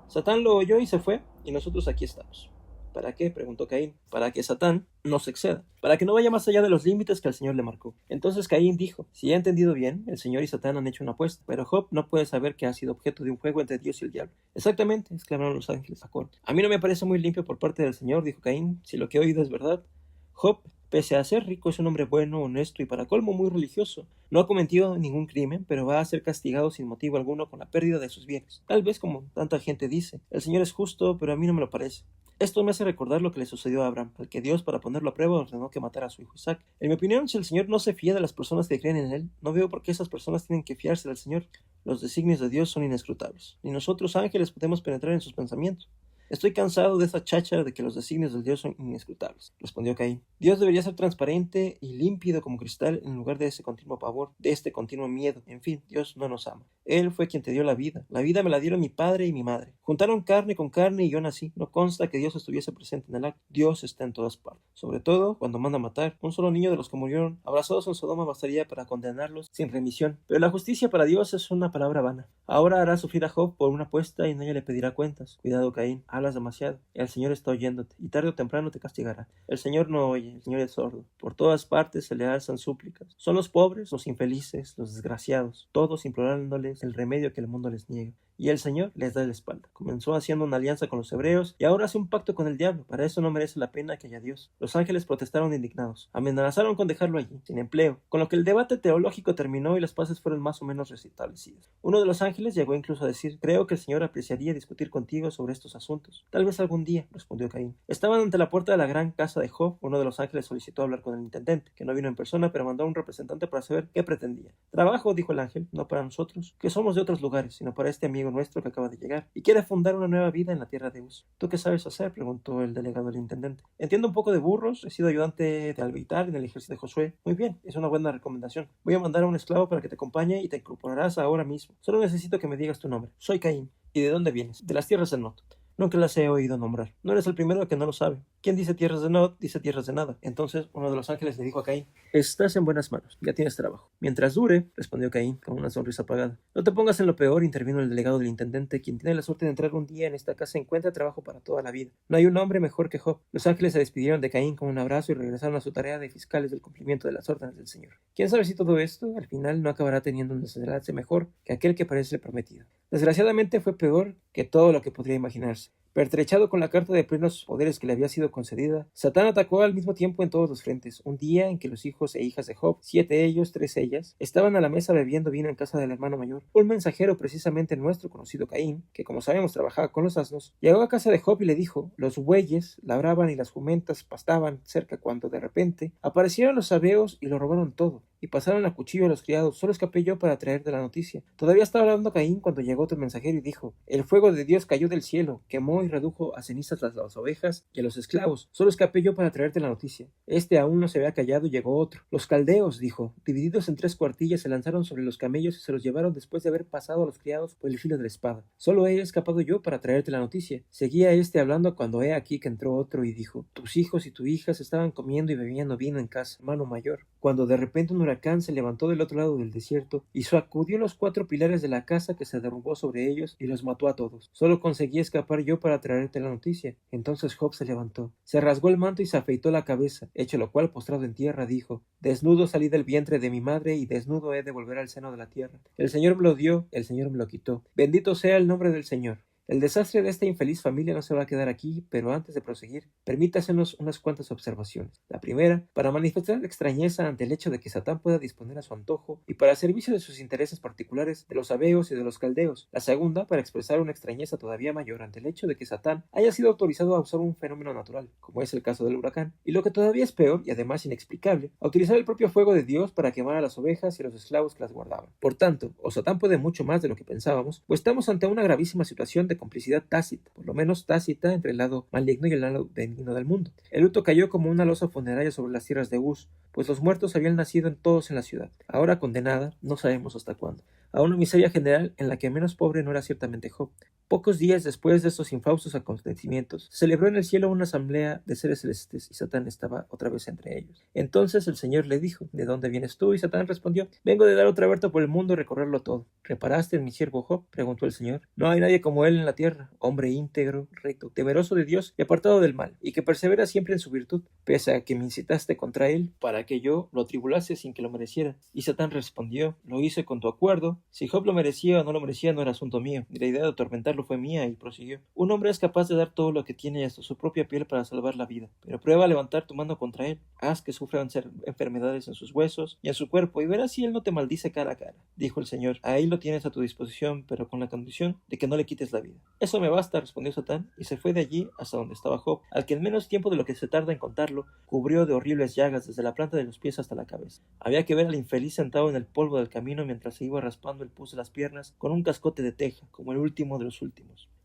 Satán lo oyó y se fue, y nosotros aquí estamos. ¿Para qué?, preguntó Caín. Para que Satán no se exceda, para que no vaya más allá de los límites que el Señor le marcó. Entonces Caín dijo: si he entendido bien, el Señor y Satán han hecho una apuesta, pero Job no puede saber que ha sido objeto de un juego entre Dios y el diablo. Exactamente, exclamaron los ángeles a coro. A mí no me parece muy limpio por parte del Señor, dijo Caín, si lo que he oído es verdad. Job, pese a ser rico, es un hombre bueno, honesto y para colmo muy religioso. No ha cometido ningún crimen, pero va a ser castigado sin motivo alguno con la pérdida de sus bienes. Tal vez, como tanta gente dice, el Señor es justo, pero a mí no me lo parece. Esto me hace recordar lo que le sucedió a Abraham, al que Dios, para ponerlo a prueba, ordenó que matara a su hijo Isaac. En mi opinión, si el Señor no se fía de las personas que creen en él, no veo por qué esas personas tienen que fiarse del Señor. Los designios de Dios son inescrutables. Ni nosotros, ángeles, podemos penetrar en sus pensamientos. Estoy cansado de esa cháchara de que los designios del Dios son inescrutables, respondió Caín. Dios debería ser transparente y límpido como cristal en lugar de ese continuo pavor, de este continuo miedo. En fin, Dios no nos ama. Él fue quien te dio la vida. La vida me la dieron mi padre y mi madre. Juntaron carne con carne y yo nací. No consta que Dios estuviese presente en el acto. Dios está en todas partes. Sobre todo cuando manda matar. Un solo niño de los que murieron abrazados en Sodoma bastaría para condenarlos sin remisión. Pero la justicia para Dios es una palabra vana. Ahora hará sufrir a Job por una apuesta y en ella le pedirá cuentas. Cuidado, Caín. Hablas demasiado. El Señor está oyéndote y tarde o temprano te castigará. El Señor no oye. El Señor es sordo. Por todas partes se le alzan súplicas. Son los pobres, los infelices, los desgraciados, todos implorándoles el remedio que el mundo les niega. Y el Señor les da la espalda. Comenzó haciendo una alianza con los hebreos y ahora hace un pacto con el diablo. Para eso no merece la pena que haya Dios. Los ángeles protestaron indignados. Amenazaron con dejarlo allí, sin empleo, con lo que el debate teológico terminó y las paces fueron más o menos restablecidas. Uno de los ángeles llegó incluso a decir: creo que el Señor apreciaría discutir contigo sobre estos asuntos. Tal vez algún día, respondió Caín. Estaban ante la puerta de la gran casa de Job. Uno de los ángeles solicitó hablar con el intendente, que no vino en persona, pero mandó a un representante para saber qué pretendía. Trabajo, dijo el ángel, no para nosotros, que somos de otros lugares, sino para este amigo amigo nuestro que acaba de llegar y quiere fundar una nueva vida en la tierra de Uz. ¿Tú qué sabes hacer?, preguntó el delegado del intendente. Entiendo un poco de burros, he sido ayudante de albitar en el ejército de Josué. Muy bien, es una buena recomendación. Voy a mandar a un esclavo para que te acompañe y te incorporarás ahora mismo. Solo necesito que me digas tu nombre. Soy Caín. ¿Y de dónde vienes? De las tierras del Nod. Nunca las he oído nombrar. No eres el primero que no lo sabe. Quien dice tierras de Nod, dice tierras de nada. Entonces uno de los ángeles le dijo a Caín: estás en buenas manos, ya tienes trabajo. Mientras dure, respondió Caín con una sonrisa apagada. No te pongas en lo peor, intervino el delegado del intendente. Quien tiene la suerte de entrar un día en esta casa encuentra trabajo para toda la vida. No hay un hombre mejor que Job. Los ángeles se despidieron de Caín con un abrazo y regresaron a su tarea de fiscales del cumplimiento de las órdenes del Señor. ¿Quién sabe si todo esto, al final, no acabará teniendo un desenlace mejor que aquel que parece prometido? Desgraciadamente fue peor que todo lo que podría imaginarse. Pertrechado con la carta de plenos poderes que le había sido concedida, Satán atacó al mismo tiempo en todos los frentes. Un día en que los hijos e hijas de Job, 7 ellos, 3 ellas, estaban a la mesa bebiendo vino en casa del hermano mayor. Un mensajero, precisamente nuestro conocido Caín, que como sabemos trabajaba con los asnos, llegó a casa de Job y le dijo: los bueyes labraban y las jumentas pastaban cerca, cuando de repente aparecieron los sabeos y lo robaron todo, y pasaron a cuchillo a los criados. Solo escapé yo para traerte la noticia. Todavía estaba hablando Caín cuando llegó otro mensajero y dijo: el fuego de Dios cayó del cielo, quemó y redujo a cenizas las ovejas y a los esclavos. Solo escapé yo para traerte la noticia. Este aún no se había callado y llegó otro. Los caldeos, dijo, divididos en 3 cuartillas, se lanzaron sobre los camellos y se los llevaron después de haber pasado a los criados por el filo de la espada. Solo he escapado yo para traerte la noticia. Seguía hablando cuando he aquí que entró otro y dijo: tus hijos y tus hijas estaban comiendo y bebiendo vino en casa, hermano mayor, cuando de repente un huracán se levantó del otro lado del desierto y sacudió los 4 pilares de la casa, que se derrumbó sobre ellos y los mató a todos. Solo conseguí escapar yo para traerte la noticia. Entonces Job se levantó, se rasgó el manto y se afeitó la cabeza, hecho lo cual, postrado en tierra, dijo: desnudo salí del vientre de mi madre y desnudo he de volver al seno de la tierra. El Señor me lo dio, el Señor me lo quitó. Bendito sea el nombre del Señor. El desastre de esta infeliz familia no se va a quedar aquí, pero antes de proseguir, permítasenos unas cuantas observaciones. La primera, para manifestar extrañeza ante el hecho de que Satán pueda disponer a su antojo y para servicio de sus intereses particulares de los sabeos y de los caldeos. La segunda, para expresar una extrañeza todavía mayor ante el hecho de que Satán haya sido autorizado a usar un fenómeno natural, como es el caso del huracán, y lo que todavía es peor y además inexplicable, a utilizar el propio fuego de Dios para quemar a las ovejas y a los esclavos que las guardaban. Por tanto, o Satán puede mucho más de lo que pensábamos, o estamos ante una gravísima situación de complicidad tácita, por lo menos tácita, entre el lado maligno y el lado benigno del mundo. El luto cayó como una losa funeraria sobre las tierras de Uz, pues los muertos habían nacido todos en la ciudad, ahora condenada, no sabemos hasta cuándo, a una miseria general en la que menos pobre no era ciertamente Job. Pocos días después de estos infaustos acontecimientos, se celebró en el cielo una asamblea de seres celestes y Satán estaba otra vez entre ellos. Entonces el Señor le dijo: ¿de dónde vienes tú? Y Satán respondió: vengo de dar otra vuelta por el mundo y recorrerlo todo. ¿Reparaste en mi siervo Job?, preguntó el Señor. No hay nadie como él en la tierra, hombre íntegro, recto, temeroso de Dios y apartado del mal, y que persevera siempre en su virtud, pese a que me incitaste contra él para que yo lo tribulase sin que lo mereciera. Y Satán respondió: lo hice con tu acuerdo. Si Job lo merecía o no lo merecía no era asunto mío, y la idea de atormentarlo fue mía. Y prosiguió: un hombre es capaz de dar todo lo que tiene y hasta su propia piel para salvar la vida, pero prueba a levantar tu mano contra él, haz que sufra enfermedades en sus huesos y en su cuerpo, y verás si él no te maldice cara a cara. Dijo el Señor: ahí lo tienes a tu disposición, pero con la condición de que no le quites la vida. Eso me basta, respondió Satán, y se fue de allí hasta donde estaba Job, al que en menos tiempo de lo que se tarda en contarlo, cubrió de horribles llagas desde la planta de los pies hasta la cabeza. Había que ver al infeliz sentado en el polvo del camino mientras se iba raspando el pus de las piernas con un cascote de teja, como el último de los últimos.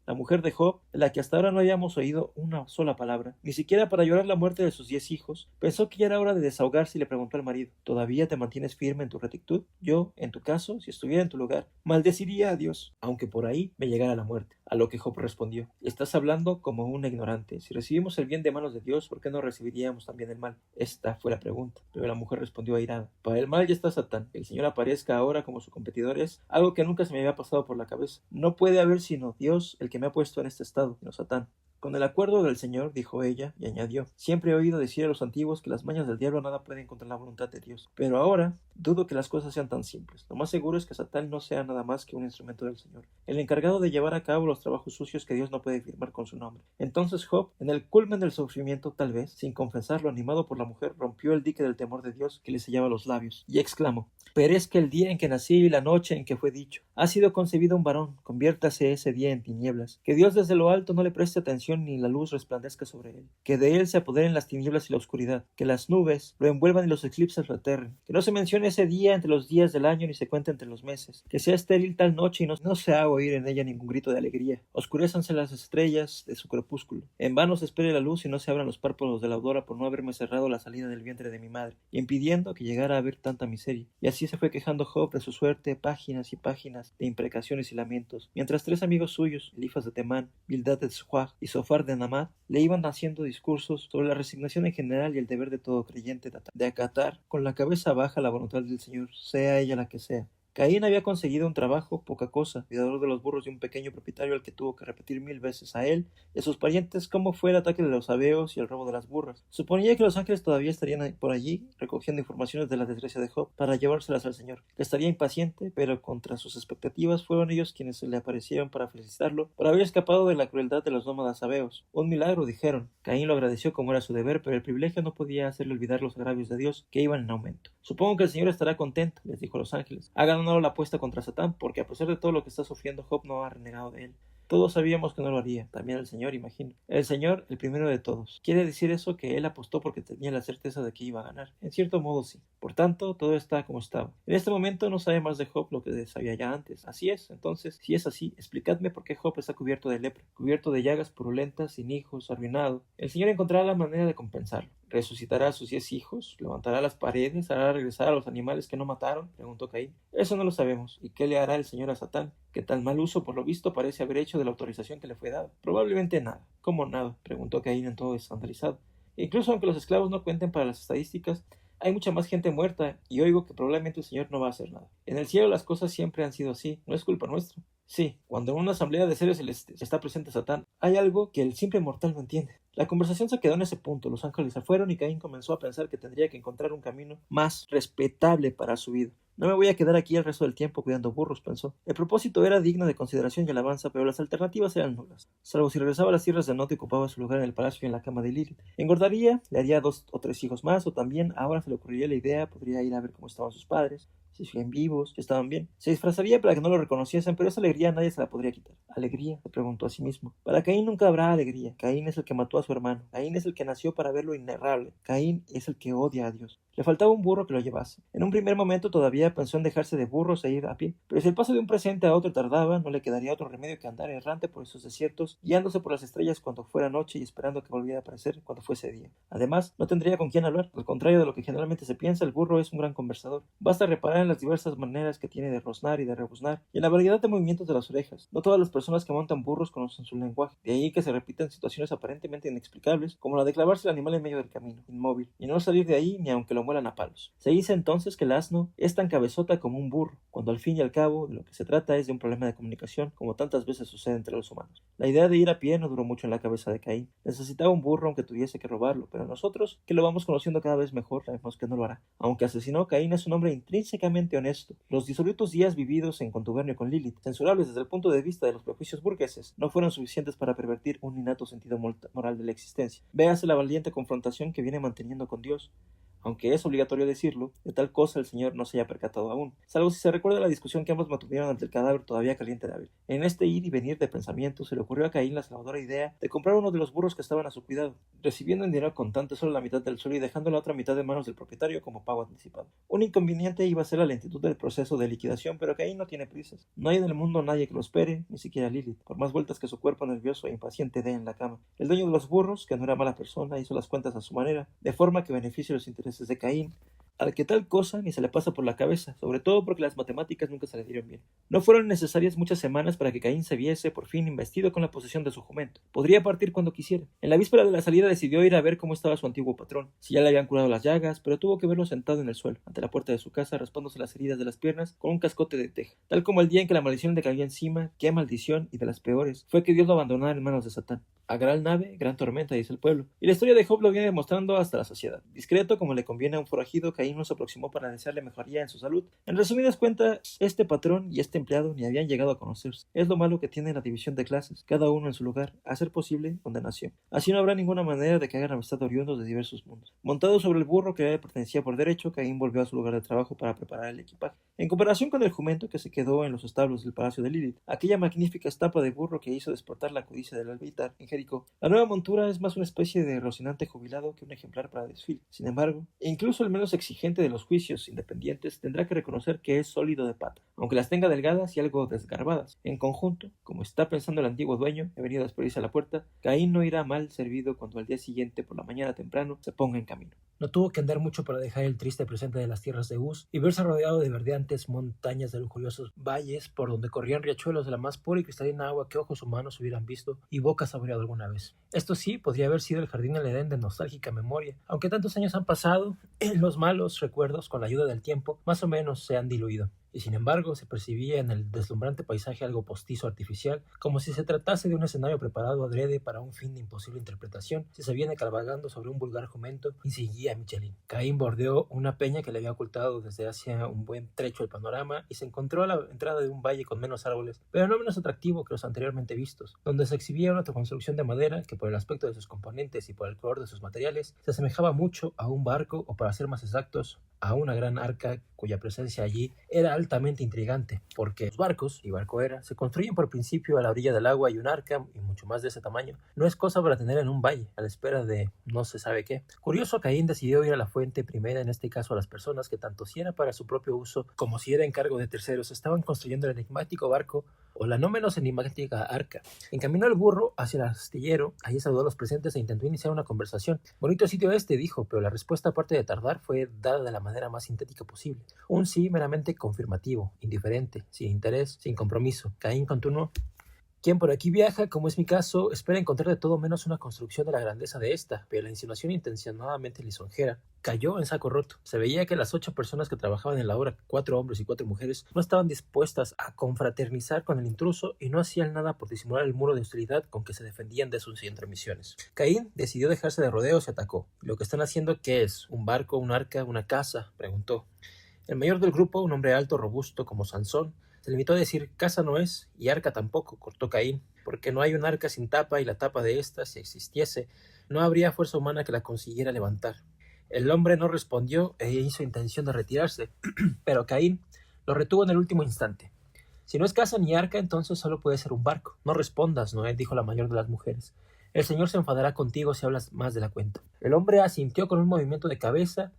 La mujer de Job, de la que hasta ahora no habíamos oído una sola palabra, ni siquiera para llorar la muerte de sus 10 hijos, pensó que ya era hora de desahogarse y le preguntó al marido: ¿todavía te mantienes firme en tu rectitud? Yo, en tu caso, si estuviera en tu lugar, maldeciría a Dios, aunque por ahí me llegara la muerte. A lo que Job respondió: estás hablando como un ignorante. Si recibimos el bien de manos de Dios, ¿por qué no recibiríamos también el mal? Esta fue la pregunta. Pero la mujer respondió airada: para el mal ya está Satán. Que el Señor aparezca ahora como su competidor es algo que nunca se me había pasado por la cabeza. No puede haber sino Dios el que me ha puesto en este estado, no Satán. Con el acuerdo del Señor, dijo ella, y añadió: siempre he oído decir a los antiguos que las mañas del diablo nada pueden contra la voluntad de Dios. Pero ahora dudo que las cosas sean tan simples. Lo más seguro es que Satán no sea nada más que un instrumento del Señor, el encargado de llevar a cabo los trabajos sucios que Dios no puede firmar con su nombre. Entonces Job, en el culmen del sufrimiento, tal vez, sin confesarlo, animado por la mujer, rompió el dique del temor de Dios que le sellaba los labios, y exclamó: perezca el día en que nací y la noche en que fue dicho: ha sido concebido un varón, conviértase ese día en tinieblas. Que Dios desde lo alto no le preste atención habitación ni la luz resplandezca sobre él. Que de él se apoderen las tinieblas y la oscuridad, que las nubes lo envuelvan y los eclipses lo aterren. Que no se mencione ese día entre los días del año ni se cuente entre los meses. Que sea estéril tal noche y no se haga oír en ella ningún grito de alegría. Oscurézanse las estrellas de su crepúsculo. En vano se espere la luz y no se abran los párpados de la aurora por no haberme cerrado la salida del vientre de mi madre, y impidiendo que llegara a ver tanta miseria. Y así se fue quejando Job de su suerte, páginas y páginas de imprecaciones y lamentos, mientras tres amigos suyos, Elifas de Temán, Bildad de Suaj y Sofar de Namat, le iban haciendo discursos sobre la resignación en general y el deber de todo creyente de acatar con la cabeza baja la voluntad del Señor, sea ella la que sea. Caín había conseguido un trabajo, poca cosa, cuidador de los burros de un pequeño propietario al que tuvo que repetir 1000 veces a él y a sus parientes cómo fue el ataque de los sabeos y el robo de las burras. Suponía que los ángeles todavía estarían por allí, recogiendo informaciones de la desgracia de Job para llevárselas al Señor, que estaría impaciente, pero contra sus expectativas fueron ellos quienes se le aparecieron para felicitarlo por haber escapado de la crueldad de los nómadas sabeos. Un milagro, dijeron. Caín lo agradeció como era su deber, pero el privilegio no podía hacerle olvidar los agravios de Dios, que iban en aumento. Supongo que el Señor estará contento, les dijo los ángeles. Hagan la apuesta contra Satán, porque a pesar de todo lo que está sufriendo, Job no ha renegado de él. Todos sabíamos que no lo haría, también el Señor, imagino. El Señor, el primero de todos. ¿Quiere decir eso que él apostó porque tenía la certeza de que iba a ganar? En cierto modo sí. Por tanto, todo está como estaba. En este momento no sabe más de Job lo que sabía ya antes. Así es. Entonces, si es así, explicadme por qué Job está cubierto de lepra, cubierto de llagas purulentas, sin hijos, arruinado. El Señor encontrará la manera de compensarlo. ¿Resucitará a sus 10 hijos? ¿Levantará las paredes? ¿Hará regresar a los animales que no mataron? Preguntó Caín. Eso no lo sabemos. ¿Y qué le hará el Señor a Satán? Que tal mal uso, por lo visto, parece haber hecho de la autorización que le fue dada. Probablemente nada. ¿Cómo nada? Preguntó Caín en todo escandalizado. Incluso aunque los esclavos no cuenten para las estadísticas, hay mucha más gente muerta y oigo que probablemente el Señor no va a hacer nada. En el cielo las cosas siempre han sido así. No es culpa nuestra. Sí, cuando en una asamblea de seres celestes está presente Satán, hay algo que el simple mortal no entiende. La conversación se quedó en ese punto, los ángeles se fueron y Caín comenzó a pensar que tendría que encontrar un camino más respetable para su vida. No me voy a quedar aquí el resto del tiempo cuidando burros, pensó. El propósito era digno de consideración y alabanza, pero las alternativas eran nulas. Salvo si regresaba a las tierras del norte y ocupaba su lugar en el palacio y en la cama de Lilith. Engordaría, le haría 2 o 3 hijos más, o también ahora se le ocurriría la idea, podría ir a ver cómo estaban sus padres, si siguen vivos, si estaban bien. Se disfrazaría para que no lo reconociesen, pero esa alegría nadie se la podría quitar. ¿Alegría? Se preguntó a sí mismo. Para Caín nunca habrá alegría. Caín es el que mató a su hermano. Caín es el que nació para ver lo inenarrable. Caín es el que odia a Dios. Le faltaba un burro que lo llevase. En un primer momento todavía pensó en dejarse de burros e ir a pie, pero si el paso de un presente a otro tardaba, no le quedaría otro remedio que andar errante por esos desiertos, guiándose por las estrellas cuando fuera noche y esperando que volviera a aparecer cuando fuese día. Además, no tendría con quién hablar. Al contrario de lo que generalmente se piensa, el burro es un gran conversador. Basta reparar en las diversas maneras que tiene de roznar y de rebuznar, y en la variedad de movimientos de las orejas. No todas las personas que montan burros conocen su lenguaje, de ahí que se repiten situaciones aparentemente inexplicables, como la de clavarse el animal en medio del camino, inmóvil, y no salir de ahí ni aunque lo muelan a palos. Se dice entonces que el asno es tan cabezota como un burro, cuando al fin y al cabo de lo que se trata es de un problema de comunicación, como tantas veces sucede entre los humanos. La idea de ir a pie no duró mucho en la cabeza de Caín. Necesitaba un burro aunque tuviese que robarlo, pero nosotros, que lo vamos conociendo cada vez mejor, sabemos que no lo hará. Aunque asesinó, Caín es un hombre intrínsecamente honesto. Los disolutos días vividos en contubernio con Lilith, censurables desde el punto de vista de los prejuicios burgueses, no fueron suficientes para pervertir un innato sentido moral de la existencia. Véase la valiente confrontación que viene manteniendo con Dios. Aunque es obligatorio decirlo, de tal cosa el Señor no se haya percatado aún, salvo si se recuerda la discusión que ambos mantuvieron ante el cadáver todavía caliente de Abel. En este ir y venir de pensamiento se le ocurrió a Caín la salvadora idea de comprar uno de los burros que estaban a su cuidado, recibiendo en dinero contante solo la mitad del suelo y dejando la otra mitad en manos del propietario como pago anticipado. Un inconveniente iba a ser la lentitud del proceso de liquidación, pero Caín no tiene prisas. No hay en el mundo nadie que lo espere, ni siquiera Lilith, por más vueltas que su cuerpo nervioso e impaciente dé en la cama. El dueño de los burros, que no era mala persona, hizo las cuentas a su manera, de forma que beneficie los intereses de Caín, al que tal cosa ni se le pasa por la cabeza, sobre todo porque las matemáticas nunca se le dieron bien. No fueron necesarias muchas semanas para que Caín se viese por fin investido con la posesión de su jumento. Podría partir cuando quisiera. En la víspera de la salida decidió ir a ver cómo estaba su antiguo patrón, si ya le habían curado las llagas, pero tuvo que verlo sentado en el suelo, ante la puerta de su casa, raspándose las heridas de las piernas con un cascote de teja, tal como el día en que la maldición le cayó encima. Qué maldición, y de las peores, fue que Dios lo abandonara en manos de Satán. A gran nave, gran tormenta, dice el pueblo. Y la historia de Job lo viene demostrando hasta la saciedad. Discreto como le conviene a un forajido, Caín no se aproximó para desearle mejoría en su salud. En resumidas cuentas, este patrón y este empleado ni habían llegado a conocerse. Es lo malo que tiene la división de clases, cada uno en su lugar, a ser posible donde nació. Así no habrá ninguna manera de que hagan amistad oriundos de diversos mundos. Montado sobre el burro que le pertenecía por derecho, Caín volvió a su lugar de trabajo para preparar el equipaje. En comparación con el jumento que se quedó en los establos del palacio de Lilith, aquella magnífica estampa de burro que hizo despertar la codicia del albitar, en Jericó. La nueva montura es más una especie de Rocinante jubilado que un ejemplar para desfile. Sin embargo, incluso el menos exigente de los juicios independientes tendrá que reconocer que es sólido de pata, aunque las tenga delgadas y algo desgarbadas. En conjunto, como está pensando el antiguo dueño, he venido a despedirse a la puerta, Caín no irá mal servido cuando al día siguiente por la mañana temprano se ponga en camino. No tuvo que andar mucho para dejar el triste presente de las tierras de Uz y verse rodeado de verdeantes montañas de lujuriosos valles por donde corrían riachuelos de la más pura y cristalina agua que ojos humanos hubieran visto y boca saboreado alguna vez. Esto sí, podría haber sido el jardín del Edén de nostálgica memoria, aunque tantos años han pasado, los malos recuerdos, con la ayuda del tiempo, más o menos se han diluido. Y sin embargo se percibía en el deslumbrante paisaje algo postizo artificial, como si se tratase de un escenario preparado adrede para un fin de imposible interpretación, si se viene cabalgando sobre un vulgar jumento y sin guía Michelin. Caín bordeó una peña que le había ocultado desde hacía un buen trecho el panorama y se encontró a la entrada de un valle con menos árboles, pero no menos atractivo que los anteriormente vistos, donde se exhibía una construcción de madera que por el aspecto de sus componentes y por el color de sus materiales se asemejaba mucho a un barco, o para ser más exactos, a una gran arca cuya presencia allí era altamente intrigante, porque los barcos, y barco era, se construyen por principio a la orilla del agua, y un arca, y mucho más de ese tamaño, no es cosa para tener en un valle, a la espera de no se sabe qué. Curioso, Caín decidió ir a la fuente primera, en este caso a las personas que tanto si era para su propio uso como si era encargo de terceros estaban construyendo el enigmático barco o la no menos enigmática arca. Encaminó el burro hacia el astillero, allí saludó a los presentes e intentó iniciar una conversación. Bonito sitio este, dijo, pero la respuesta, aparte de tardar, fue dada de la manera más sintética posible. Un sí meramente confirmativo, indiferente, sin interés, sin compromiso. Caín continuó: quien por aquí viaja, como es mi caso, espera encontrar de todo menos una construcción de la grandeza de esta, pero la insinuación intencionadamente lisonjera cayó en saco roto. Se veía que las 8 personas que trabajaban en la obra, 4 hombres y 4 mujeres, no estaban dispuestas a confraternizar con el intruso y no hacían nada por disimular el muro de hostilidad con que se defendían de sus intromisiones. Caín decidió dejarse de rodeos y atacó. ¿Lo que están haciendo qué es? ¿Un barco, un arca, una casa?, preguntó. El mayor del grupo, un hombre alto, robusto como Sansón, se limitó a decir: casa no es, y arca tampoco, cortó Caín, porque no hay un arca sin tapa, y la tapa de ésta, si existiese, no habría fuerza humana que la consiguiera levantar. El hombre no respondió e hizo intención de retirarse, pero Caín lo retuvo en el último instante. Si no es casa ni arca, entonces solo puede ser un barco. No respondas, Noé, dijo la mayor de las mujeres. El Señor se enfadará contigo si hablas más de la cuenta. El hombre asintió con un movimiento de cabeza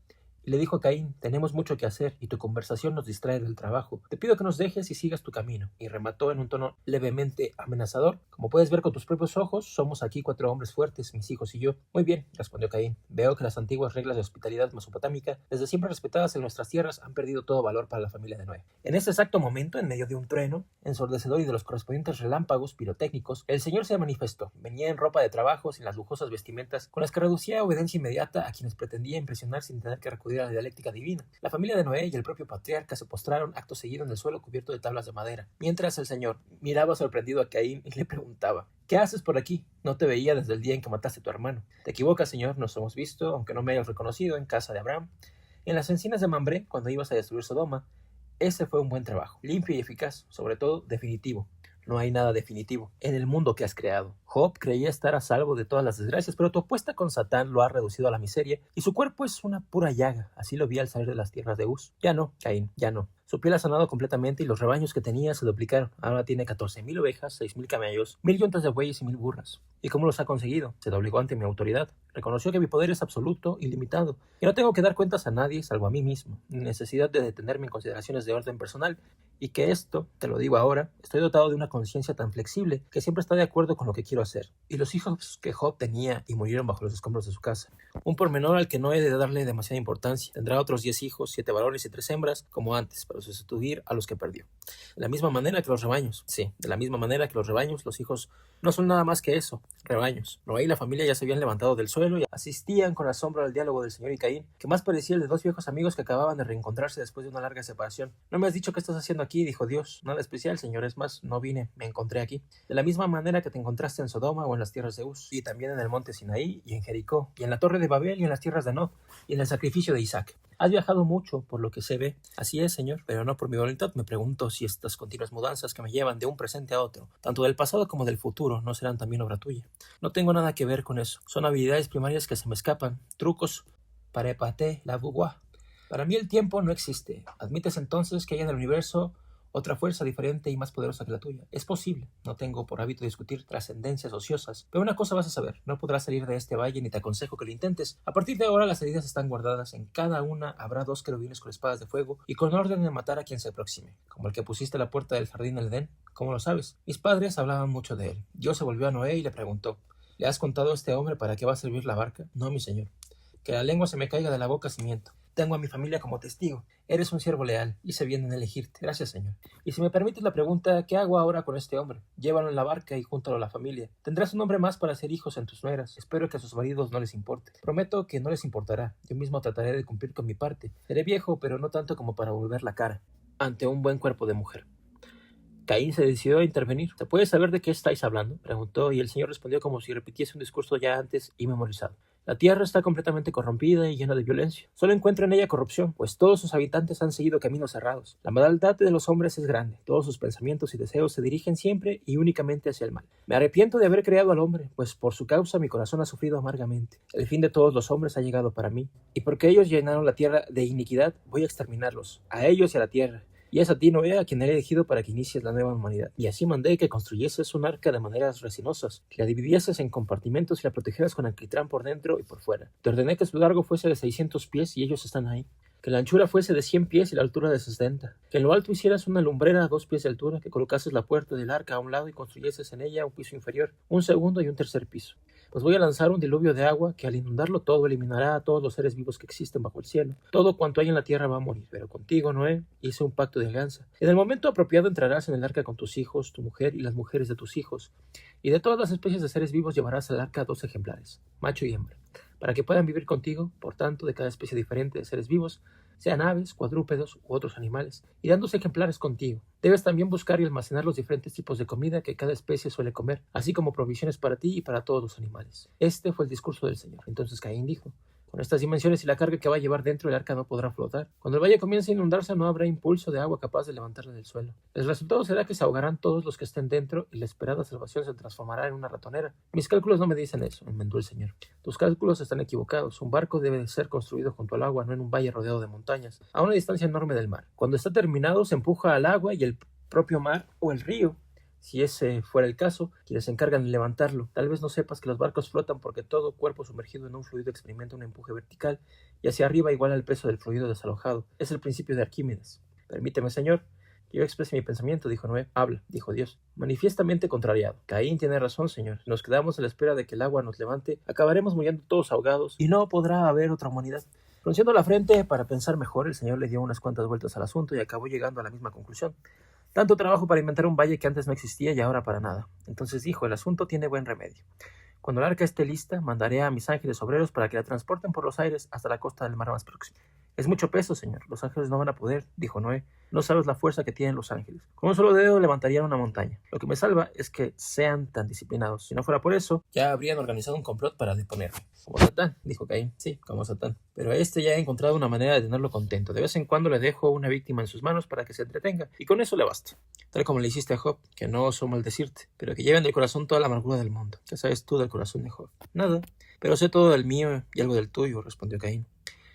y le dijo a Caín: tenemos mucho que hacer y tu conversación nos distrae del trabajo. Te pido que nos dejes y sigas tu camino. Y remató en un tono levemente amenazador: como puedes ver con tus propios ojos, somos aquí 4 hombres fuertes, mis hijos y yo. Muy bien, respondió Caín. Veo que las antiguas reglas de hospitalidad mesopotámica, desde siempre respetadas en nuestras tierras, han perdido todo valor para la familia de Noé. En ese exacto momento, en medio de un trueno ensordecedor y de los correspondientes relámpagos pirotécnicos, el Señor se manifestó. Venía en ropa de trabajo, sin las lujosas vestimentas con las que reducía obediencia inmediata a quienes pretendía impresionar sin tener que recurrir a la dialéctica divina. La familia de Noé y el propio patriarca se postraron acto seguido en el suelo cubierto de tablas de madera, mientras el Señor miraba sorprendido a Caín y le preguntaba: ¿qué haces por aquí? No te veía desde el día en que mataste a tu hermano. Te equivocas, Señor, nos hemos visto, aunque no me hayas reconocido, en casa de Abraham, en las encinas de Mambré, cuando ibas a destruir Sodoma. Ese fue un buen trabajo, limpio y eficaz, sobre todo definitivo. No hay nada definitivo en el mundo que has creado. Job creía estar a salvo de todas las desgracias, pero tu apuesta con Satán lo ha reducido a la miseria, y su cuerpo es una pura llaga. Así lo vi al salir de las tierras de Uz. Ya no, Caín, ya no. Su piel ha sanado completamente y los rebaños que tenía se duplicaron. Ahora tiene 14,000 ovejas, 6,000 camellos, 1,000 yuntas de bueyes y 1,000 burras. ¿Y cómo los ha conseguido? Se doblegó ante mi autoridad. Reconoció que mi poder es absoluto, ilimitado, y no tengo que dar cuentas a nadie salvo a mí mismo, ni necesidad de detenerme en consideraciones de orden personal, y que esto, te lo digo ahora, estoy dotado de una conciencia tan flexible que siempre está de acuerdo con lo que quiero hacer. Y los hijos que Job tenía y murieron bajo los escombros de su casa. Un pormenor al que no he de darle demasiada importancia. Tendrá otros 10 hijos, 7 varones y 3 hembras, como antes, para sustituir a los que perdió. De la misma manera que los rebaños. Sí, de la misma manera que los rebaños, los hijos no son nada más que eso, rebaños. Noé y la familia ya se habían levantado del suelo y asistían con asombro al diálogo del Señor y Caín, que más parecía el de 2 viejos amigos que acababan de reencontrarse después de una larga separación. ¿No me has dicho qué estás haciendo aquí?, dijo Dios. Nada especial, Señor, es más, no vine, me encontré aquí. De la misma manera que te encontraste en Sodoma o en las tierras de Uz, y también en el monte Sinaí y en Jericó, y en la torre de Babel y en las tierras de Nod, y en el sacrificio de Isaac. Has viajado mucho, por lo que se ve. Así es, Señor, pero no por mi voluntad. Me pregunto si estas continuas mudanzas que me llevan de un presente a otro, tanto del pasado como del futuro, no serán también obra tuya. No tengo nada que ver con eso. Son habilidades primarias que se me escapan, trucos para épater la bourgeois. Para mí el tiempo no existe. ¿Admites entonces que hay en el universo otra fuerza diferente y más poderosa que la tuya. Es posible. No tengo por hábito discutir trascendencias ociosas, pero una cosa vas a saber. No podrás salir de este valle ni te aconsejo que lo intentes. A partir de ahora las heridas están guardadas. En cada una habrá 2 querubines con espadas de fuego y con orden de matar a quien se aproxime. Como el que pusiste a la puerta del jardín del Edén. ¿Cómo lo sabes? Mis padres hablaban mucho de él. Dios se volvió a Noé y le preguntó: ¿le has contado a este hombre para qué va a servir la barca? No, mi señor. Que la lengua se me caiga de la boca si miento. Tengo a mi familia como testigo. Eres un siervo leal. Hice bien en elegirte. Gracias, señor. Y si me permites la pregunta, ¿qué hago ahora con este hombre? Llévalo en la barca y júntalo a la familia. Tendrás un hombre más para hacer hijos en tus nueras. Espero que a sus maridos no les importe. Prometo que no les importará. Yo mismo trataré de cumplir con mi parte. Seré viejo, pero no tanto como para volver la cara ante un buen cuerpo de mujer. Caín se decidió a intervenir. ¿Se puede saber de qué estáis hablando?, preguntó, y el Señor respondió como si repitiese un discurso ya antes y memorizado. La tierra está completamente corrompida y llena de violencia. Solo encuentro en ella corrupción, pues todos sus habitantes han seguido caminos cerrados. La maldad de los hombres es grande. Todos sus pensamientos y deseos se dirigen siempre y únicamente hacia el mal. Me arrepiento de haber creado al hombre, pues por su causa mi corazón ha sufrido amargamente. El fin de todos los hombres ha llegado para mí, y porque ellos llenaron la tierra de iniquidad, voy a exterminarlos, a ellos y a la tierra. Y es a ti, Noé, a quien he elegido para que inicies la nueva humanidad. Y así mandé que construyeses un arca de maderas resinosas, que la dividieses en compartimentos y la protegieras con alquitrán por dentro y por fuera. Te ordené que su largo fuese de 600 pies y ellos están ahí. Que la anchura fuese de 100 pies y la altura de 60. Que en lo alto hicieras una lumbrera a 2 pies de altura, que colocases la puerta del arca a un lado y construyeses en ella un piso inferior, un segundo y un tercer piso. Pues voy a lanzar un diluvio de agua que al inundarlo todo eliminará a todos los seres vivos que existen bajo el cielo. Todo cuanto hay en la tierra va a morir, pero contigo, Noé, hice un pacto de alianza. En el momento apropiado entrarás en el arca con tus hijos, tu mujer y las mujeres de tus hijos, y de todas las especies de seres vivos llevarás al arca 2 ejemplares, macho y hembra, para que puedan vivir contigo. Por tanto, de cada especie diferente de seres vivos, sean aves, cuadrúpedos u otros animales, irán 2 ejemplares contigo. Debes también buscar y almacenar los diferentes tipos de comida que cada especie suele comer, así como provisiones para ti y para todos los animales. Este fue el discurso del Señor. Entonces Caín dijo: con estas dimensiones y la carga que va a llevar dentro, el arca no podrá flotar. Cuando el valle comience a inundarse, no habrá impulso de agua capaz de levantarla del suelo. El resultado será que se ahogarán todos los que estén dentro y la esperada salvación se transformará en una ratonera. Mis cálculos no me dicen eso, enmendó el Señor. Tus cálculos están equivocados. Un barco debe de ser construido junto al agua, no en un valle rodeado de montañas, a una distancia enorme del mar. Cuando está terminado, se empuja al agua y el propio mar o el río, si ese fuera el caso, quienes se encargan de levantarlo. Tal vez no sepas que los barcos flotan porque todo cuerpo sumergido en un fluido experimenta un empuje vertical y hacia arriba igual al peso del fluido desalojado. Es el principio de Arquímedes. Permíteme, Señor, que yo exprese mi pensamiento, dijo Noé. Habla, dijo Dios, manifiestamente contrariado. Caín tiene razón, Señor. Si nos quedamos a la espera de que el agua nos levante, acabaremos muriendo todos ahogados y no podrá haber otra humanidad. Frunciendo la frente para pensar mejor, el Señor le dio unas cuantas vueltas al asunto y acabó llegando a la misma conclusión. Tanto trabajo para inventar un valle que antes no existía y ahora para nada. Entonces dijo: el asunto tiene buen remedio. Cuando el arca esté lista, mandaré a mis ángeles obreros para que la transporten por los aires hasta la costa del mar más próximo. Es mucho peso, Señor. Los ángeles no van a poder, dijo Noé. No sabes la fuerza que tienen los ángeles. Con un solo dedo levantarían una montaña. Lo que me salva es que sean tan disciplinados. Si no fuera por eso, ya habrían organizado un complot para deponerme. Como Satán, dijo Caín. Sí, como Satán. Pero a este ya he encontrado una manera de tenerlo contento. De vez en cuando le dejo una víctima en sus manos para que se entretenga, y con eso le basta. Tal como le hiciste a Job, que no oso maldecirte, pero que lleva en el corazón toda la amargura del mundo. ¿Qué sabes tú del corazón de Job? Nada, pero sé todo del mío y algo del tuyo, respondió Caín.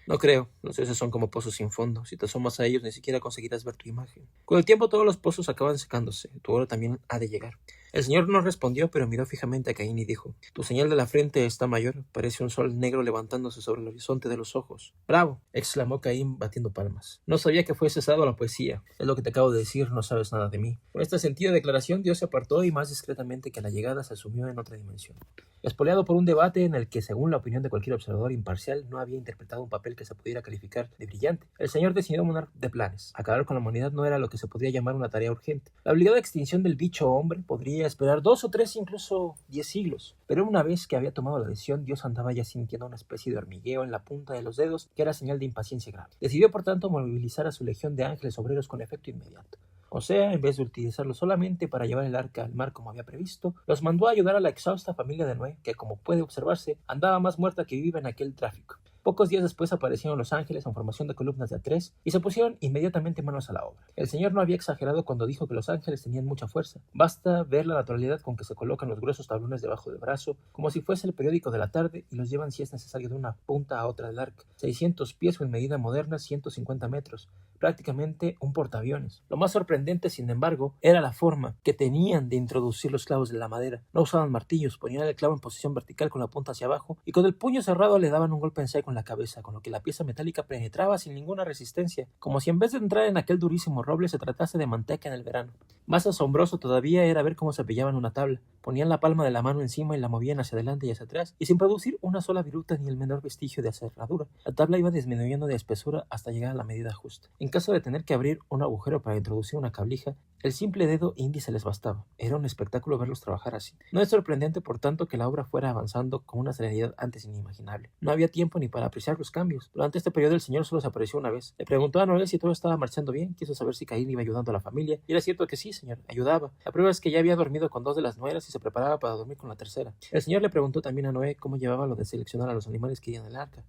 No creo, los dioses son como pozos sin fondo. Si te asomas a ellos, ni siquiera conseguirás ver tu imagen. Con el tiempo todos los pozos acaban secándose. Tu hora también ha de llegar. El Señor no respondió, pero miró fijamente a Caín y dijo: tu señal de la frente está mayor, parece un sol negro levantándose sobre el horizonte de los ojos. ¡Bravo!, exclamó Caín batiendo palmas. No sabía que fuese cesado la poesía. Es lo que te acabo de decir, no sabes nada de mí. Con esta sentida declaración, Dios se apartó y más discretamente que a la llegada se asumió en otra dimensión. Espoleado por un debate en el que, según la opinión de cualquier observador imparcial, no había interpretado un papel que se pudiera calificar de brillante, el Señor decidió mudar de planes. Acabar con la humanidad no era lo que se podría llamar una tarea urgente. La obligada extinción del bicho hombre podría esperar 2 o 3, incluso 10 siglos. Pero una vez que había tomado la decisión, Dios andaba ya sintiendo una especie de hormigueo en la punta de los dedos, que era señal de impaciencia grave. Decidió, por tanto, movilizar a su legión de ángeles obreros con efecto inmediato. O sea, en vez de utilizarlo solamente para llevar el arca al mar como había previsto, los mandó a ayudar a la exhausta familia de Noé, que, como puede observarse, andaba más muerta que viva en aquel tráfico. Pocos días después aparecieron los ángeles en formación de columnas de A3 y se pusieron inmediatamente manos a la obra. El Señor no había exagerado cuando dijo que los ángeles tenían mucha fuerza. Basta ver la naturalidad con que se colocan los gruesos tablones debajo del brazo, como si fuese el periódico de la tarde, y los llevan, si es necesario, de una punta a otra del arca. 600 pies o, en medida moderna, 150 metros. prácticamente un portaaviones. Lo más sorprendente, sin embargo, era la forma que tenían de introducir los clavos en la madera. No usaban martillos, ponían el clavo en posición vertical con la punta hacia abajo y con el puño cerrado le daban un golpe en seco en la cabeza, con lo que la pieza metálica penetraba sin ninguna resistencia, como si en vez de entrar en aquel durísimo roble se tratase de manteca en el verano. Más asombroso todavía era ver cómo se apillaban una tabla. Ponían la palma de la mano encima y la movían hacia adelante y hacia atrás, y sin producir una sola viruta ni el menor vestigio de aserradura. La tabla iba disminuyendo de espesura hasta llegar a la medida justa. En caso de tener que abrir un agujero para introducir una cablija, el simple dedo índice les bastaba. Era un espectáculo verlos trabajar así. No es sorprendente, por tanto, que la obra fuera avanzando con una celeridad antes inimaginable. No había tiempo ni para apreciar los cambios. Durante este periodo el señor solo se apareció una vez. Le preguntó a Noé si todo estaba marchando bien, quiso saber si Caín iba ayudando a la familia, y era cierto que sí, señor, ayudaba. La prueba es que ya había dormido con 2 de las nueras y se preparaba para dormir con la tercera. El señor le preguntó también a Noé cómo llevaba lo de seleccionar a los animales que iban en el arca.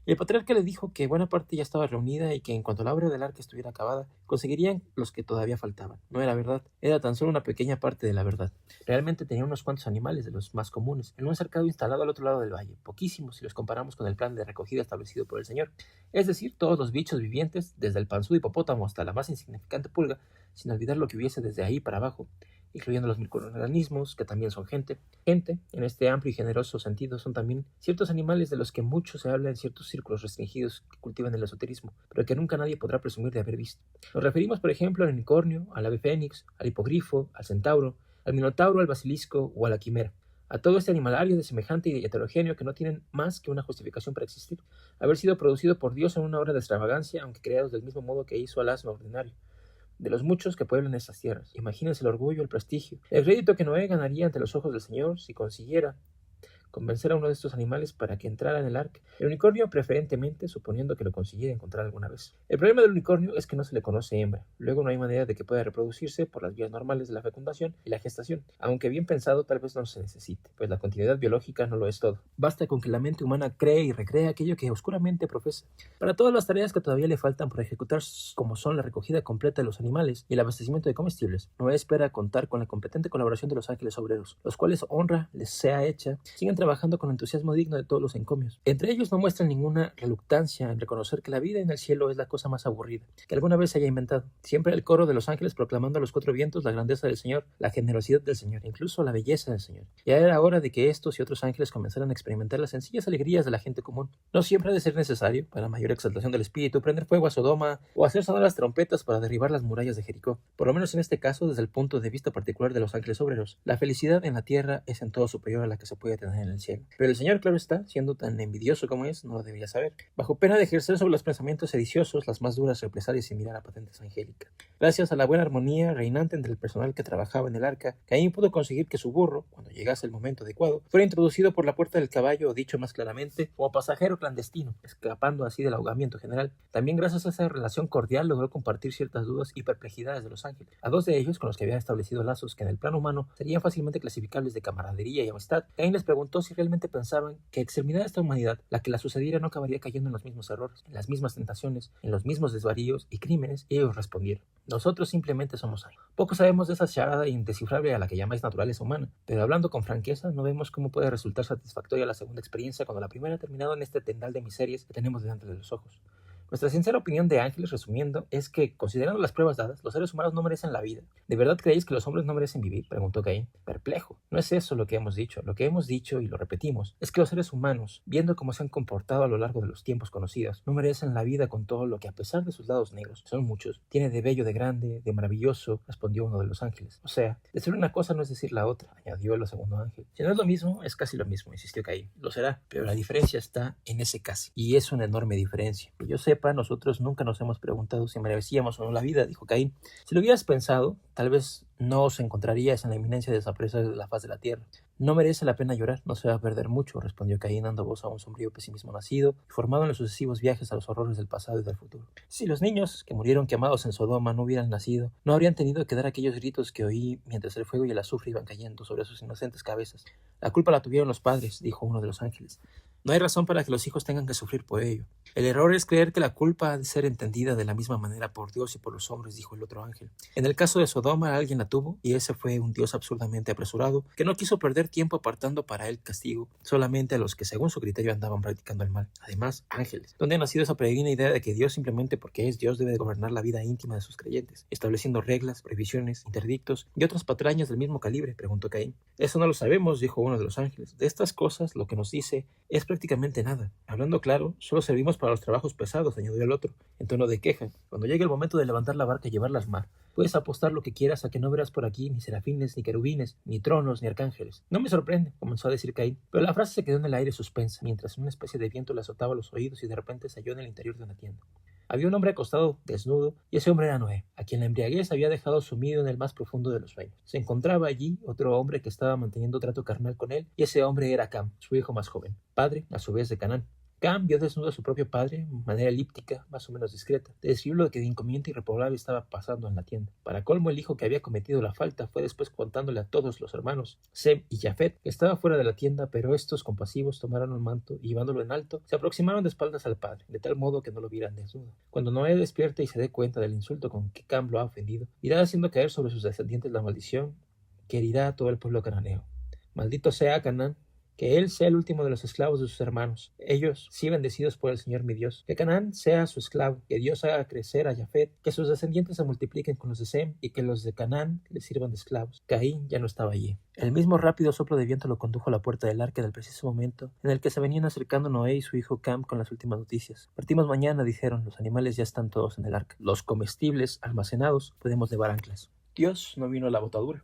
Y el patriarca le dijo que buena parte ya estaba reunida y que en cuanto la obra del arca estuviera acabada, conseguirían los que todavía faltaban. No era verdad, era tan solo una pequeña parte de la verdad. Realmente tenía unos cuantos animales de los más comunes, en un cercado instalado al otro lado del valle, poquísimos si los comparamos con el plan de recogida establecido por el señor. Es decir, todos los bichos vivientes, desde el panzudo hipopótamo hasta la más insignificante pulga, sin olvidar lo que hubiese desde ahí para abajo, incluyendo los microorganismos, que también son gente. Gente, en este amplio y generoso sentido, son también ciertos animales de los que mucho se habla en ciertos círculos restringidos que cultivan el esoterismo, pero que nunca nadie podrá presumir de haber visto. Nos referimos, por ejemplo, al unicornio, al ave fénix, al hipogrifo, al centauro, al minotauro, al basilisco o a la quimera. A todo este animalario de semejante y heterogéneo que no tienen más que una justificación para existir, haber sido producido por Dios en una obra de extravagancia, aunque creados del mismo modo que hizo al asno ordinario. De los muchos que pueblan estas tierras. Imagínense el orgullo, el prestigio, el crédito que Noé ganaría ante los ojos del Señor si consiguiera convencer a uno de estos animales para que entrara en el arca. El unicornio preferentemente, suponiendo que lo consiguiera encontrar alguna vez. El problema del unicornio es que no se le conoce hembra. Luego no hay manera de que pueda reproducirse por las vías normales de la fecundación y la gestación. Aunque bien pensado, tal vez no se necesite, pues la continuidad biológica no lo es todo. Basta con que la mente humana cree y recree aquello que oscuramente profesa. Para todas las tareas que todavía le faltan por ejecutar, como son la recogida completa de los animales y el abastecimiento de comestibles, Noé espera contar con la competente colaboración de los ángeles obreros, los cuales honra les sea hecha, siguen trabajando con entusiasmo digno de todos los encomios. Entre ellos no muestran ninguna reluctancia en reconocer que la vida en el cielo es la cosa más aburrida que alguna vez se haya inventado. Siempre el coro de los ángeles proclamando a los 4 vientos la grandeza del Señor, la generosidad del Señor, incluso la belleza del Señor. Ya era hora de que estos y otros ángeles comenzaran a experimentar las sencillas alegrías de la gente común. No siempre ha de ser necesario, para mayor exaltación del espíritu, prender fuego a Sodoma o hacer sonar las trompetas para derribar las murallas de Jericó. Por lo menos en este caso, desde el punto de vista particular de los ángeles obreros, la felicidad en la tierra es en todo superior a la que se puede tener en el cielo. Pero el Señor, claro está, siendo tan envidioso como es, no lo debería saber, bajo pena de ejercer sobre los pensamientos sediciosos las más duras represalias y mirar a patentes angélicas. Gracias a la buena armonía reinante entre el personal que trabajaba en el arca, Caín pudo conseguir que su burro, cuando llegase el momento adecuado, fuera introducido por la puerta del caballo, o dicho más claramente, como pasajero clandestino, escapando así del ahogamiento general. También gracias a esa relación cordial logró compartir ciertas dudas y perplejidades de los ángeles. A 2 de ellos, con los que había establecido lazos que en el plano humano serían fácilmente clasificables de camaradería y amistad, Caín les preguntó si realmente pensaban que exterminada esta humanidad, la que la sucediera no acabaría cayendo en los mismos errores, en las mismas tentaciones, en los mismos desvaríos y crímenes, y ellos respondieron: nosotros simplemente somos ahí. Poco sabemos de esa charada indescifrable a la que llamáis naturaleza humana, pero hablando con franqueza, no vemos cómo puede resultar satisfactoria la segunda experiencia cuando la primera ha terminado en este tendal de miserias que tenemos delante de los ojos. Nuestra sincera opinión de ángeles, resumiendo, es que, considerando las pruebas dadas, los seres humanos no merecen la vida. ¿De verdad creéis que los hombres no merecen vivir?, preguntó Caín, perplejo. No es eso lo que hemos dicho. Lo que hemos dicho, y lo repetimos, es que los seres humanos, viendo cómo se han comportado a lo largo de los tiempos conocidos, no merecen la vida con todo lo que, a pesar de sus lados negros, son muchos, tiene de bello, de grande, de maravilloso, respondió uno de los ángeles. O sea, decir una cosa no es decir la otra, añadió el segundo ángel. Si no es lo mismo, es casi lo mismo, insistió Caín. Lo será, pero la diferencia está en ese casi, y es una enorme diferencia. Que yo sepa, nosotros nunca nos hemos preguntado si merecíamos o no la vida, dijo Caín. Si lo hubieras pensado, tal vez no os encontraríais en la inminencia de desaparecer de la faz de la tierra. No merece la pena llorar, no se va a perder mucho, respondió Caín, dando voz a un sombrío pesimismo nacido y formado en los sucesivos viajes a los horrores del pasado y del futuro. Si los niños que murieron quemados en Sodoma no hubieran nacido, no habrían tenido que dar aquellos gritos que oí mientras el fuego y el azufre iban cayendo sobre sus inocentes cabezas. La culpa la tuvieron los padres, dijo uno de los ángeles. No hay razón para que los hijos tengan que sufrir por ello. El error es creer que la culpa ha de ser entendida de la misma manera por Dios y por los hombres, dijo el otro ángel. En el caso de Sodoma, alguien la tuvo, y ese fue un Dios absurdamente apresurado, que no quiso perder tiempo apartando para él castigo solamente a los que según su criterio andaban practicando el mal. Además, ángeles. ¿Dónde ha nacido esa peregrina idea de que Dios, simplemente porque es Dios, debe de gobernar la vida íntima de sus creyentes, estableciendo reglas, prohibiciones, interdictos y otras patrañas del mismo calibre?, preguntó Caín. Eso no lo sabemos, dijo uno de los ángeles. De estas cosas, lo que nos dice es prácticamente nada. Hablando claro, solo servimos para los trabajos pesados, añadió el otro, en tono de queja. Cuando llegue el momento de levantar la barca y llevarla al mar, puedes apostar lo que quieras a que no verás por aquí ni serafines, ni querubines, ni tronos, ni arcángeles. No me sorprende, comenzó a decir Caín, pero la frase se quedó en el aire suspensa, mientras una especie de viento le azotaba los oídos y de repente se halló en el interior de una tienda. Había un hombre acostado, desnudo, y ese hombre era Noé, a quien la embriaguez había dejado sumido en el más profundo de los sueños. Se encontraba allí otro hombre que estaba manteniendo trato carnal con él, y ese hombre era Cam, su hijo más joven, padre, a su vez, de Canaán. Cam vio desnudo a su propio padre, de manera elíptica, más o menos discreta. Describió lo que de inconveniente y reprobable estaba pasando en la tienda. Para colmo, el hijo que había cometido la falta fue después contándole a todos los hermanos, Sem y Jafet, que estaba fuera de la tienda, pero estos compasivos tomaron un manto y llevándolo en alto, se aproximaron de espaldas al padre, de tal modo que no lo vieran desnudo. Cuando Noé despierte y se dé cuenta del insulto con que Cam lo ha ofendido, irá haciendo caer sobre sus descendientes la maldición que herirá a todo el pueblo cananeo. Maldito sea Canaán, que él sea el último de los esclavos de sus hermanos. Ellos, sí bendecidos por el Señor mi Dios. Que Canaán sea su esclavo, que Dios haga crecer a Jafet, que sus descendientes se multipliquen con los de Sem, y que los de Canaán les sirvan de esclavos. Caín ya no estaba allí. El mismo rápido soplo de viento lo condujo a la puerta del arca en el preciso momento en el que se venían acercando Noé y su hijo Cam con las últimas noticias. Partimos mañana, dijeron, los animales ya están todos en el arca. Los comestibles almacenados, podemos llevar anclas. Dios no vino a la botadura.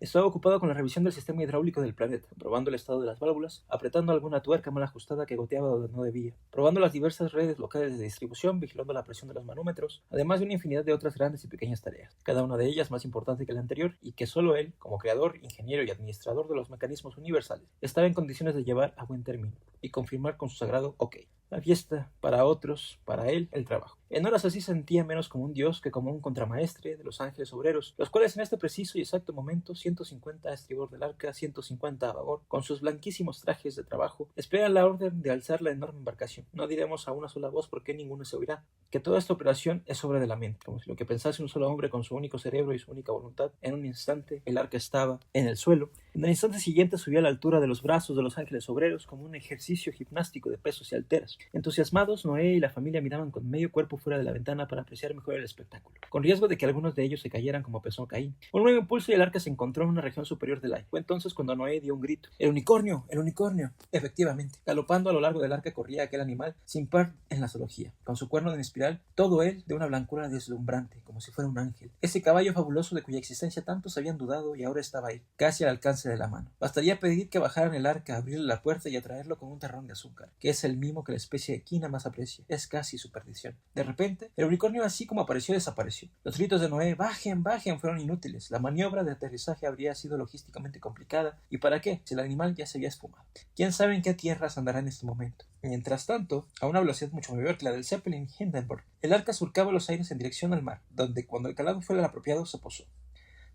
Estaba ocupado con la revisión del sistema hidráulico del planeta, probando el estado de las válvulas, apretando alguna tuerca mal ajustada que goteaba donde no debía, probando las diversas redes locales de distribución, vigilando la presión de los manómetros, además de una infinidad de otras grandes y pequeñas tareas, cada una de ellas más importante que la anterior y que solo él, como creador, ingeniero y administrador de los mecanismos universales, estaba en condiciones de llevar a buen término y confirmar con su sagrado ok. La fiesta, para otros, para él, el trabajo. En horas así se sentía menos como un dios que como un contramaestre de los ángeles obreros, los cuales en este preciso y exacto momento, 150 a estribor del arca, 150 a babor, con sus blanquísimos trajes de trabajo, esperan la orden de alzar la enorme embarcación. No diremos a una sola voz por qué ninguno se oirá, que toda esta operación es obra de la mente, como si lo que pensase un solo hombre con su único cerebro y su única voluntad. En un instante el arca estaba en el suelo. En el instante siguiente subió a la altura de los brazos de los ángeles obreros como un ejercicio gimnástico de pesos y alteras. Entusiasmados, Noé y la familia miraban con medio cuerpo fuera de la ventana para apreciar mejor el espectáculo, con riesgo de que algunos de ellos se cayeran como pesó Caín. Un nuevo impulso y el arca se encontró en una región superior del aire. Fue entonces cuando Noé dio un grito. ¡El unicornio! ¡El unicornio! Efectivamente, galopando a lo largo del arca corría aquel animal sin par en la zoología, con su cuerno en espiral, todo él de una blancura deslumbrante, como si fuera un ángel. Ese caballo fabuloso de cuya existencia tantos habían dudado y ahora estaba ahí, casi al alcance de la mano. Bastaría pedir que bajaran el arca, abrirle la puerta y atraerlo con un terrón de azúcar, que es el mimo que la especie equina más aprecia. Es casi su perdición. De repente, el unicornio, así como apareció, desapareció. Los gritos de Noé, bajen, bajen, fueron inútiles. La maniobra de aterrizaje habría sido logísticamente complicada. ¿Y para qué? Si el animal ya se había esfumado. ¿Quién sabe en qué tierras andará en este momento? Mientras tanto, a una velocidad mucho mayor que la del Zeppelin Hindenburg, el arca surcaba los aires en dirección al mar, donde, cuando el calado fuera el apropiado, se posó,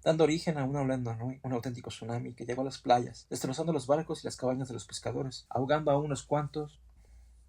dando origen a una ola Noé, un auténtico tsunami que llegó a las playas, destrozando los barcos y las cabañas de los pescadores, ahogando a unos cuantos,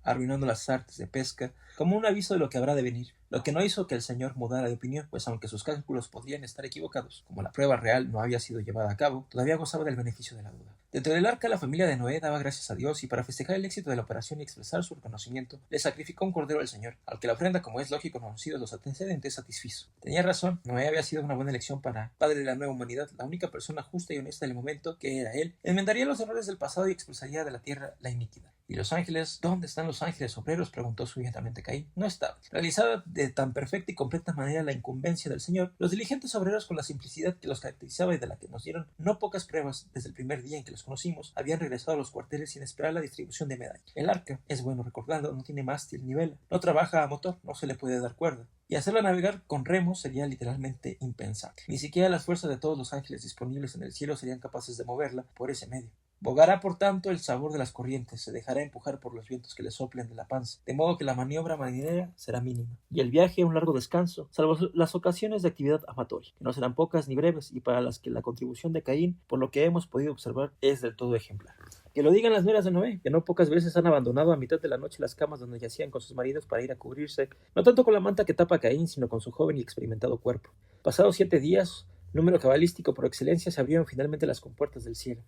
arruinando las artes de pesca, como un aviso de lo que habrá de venir, lo que no hizo que el señor mudara de opinión, pues aunque sus cálculos podrían estar equivocados, como la prueba real no había sido llevada a cabo, todavía gozaba del beneficio de la duda. Dentro del arca, la familia de Noé daba gracias a Dios y para festejar el éxito de la operación y expresar su reconocimiento, le sacrificó un cordero al Señor, al que la ofrenda, como es lógico conocidos los antecedentes, satisfizo. Tenía razón, Noé había sido una buena elección para padre de la nueva humanidad, la única persona justa y honesta del momento, que era él, enmendaría los errores del pasado y expulsaría de la tierra la iniquidad. ¿Y los ángeles? ¿Dónde están los ángeles obreros?, preguntó súbitamente Caín. No estaban. Realizada de tan perfecta y completa manera la incumbencia del Señor, los diligentes obreros, con la simplicidad que los caracterizaba y de la que nos dieron no pocas pruebas desde el primer día en que los conocimos, habían regresado a los cuarteles sin esperar la distribución de medallas. El arca, es bueno recordarlo, no tiene mástil ni vela, no trabaja a motor, no se le puede dar cuerda, y hacerla navegar con remos sería literalmente impensable. Ni siquiera las fuerzas de todos los ángeles disponibles en el cielo serían capaces de moverla por ese medio. Bogará, por tanto, el sabor de las corrientes, se dejará empujar por los vientos que le soplen de la panza, de modo que la maniobra marinera será mínima, y el viaje un largo descanso, salvo las ocasiones de actividad amatoria, que no serán pocas ni breves, y para las que la contribución de Caín, por lo que hemos podido observar, es del todo ejemplar. Que lo digan las nueras de Noé, que no pocas veces han abandonado a mitad de la noche las camas donde yacían con sus maridos para ir a cubrirse, no tanto con la manta que tapa a Caín, sino con su joven y experimentado cuerpo. Pasados 7 días, número cabalístico por excelencia, se abrieron finalmente las compuertas del cielo.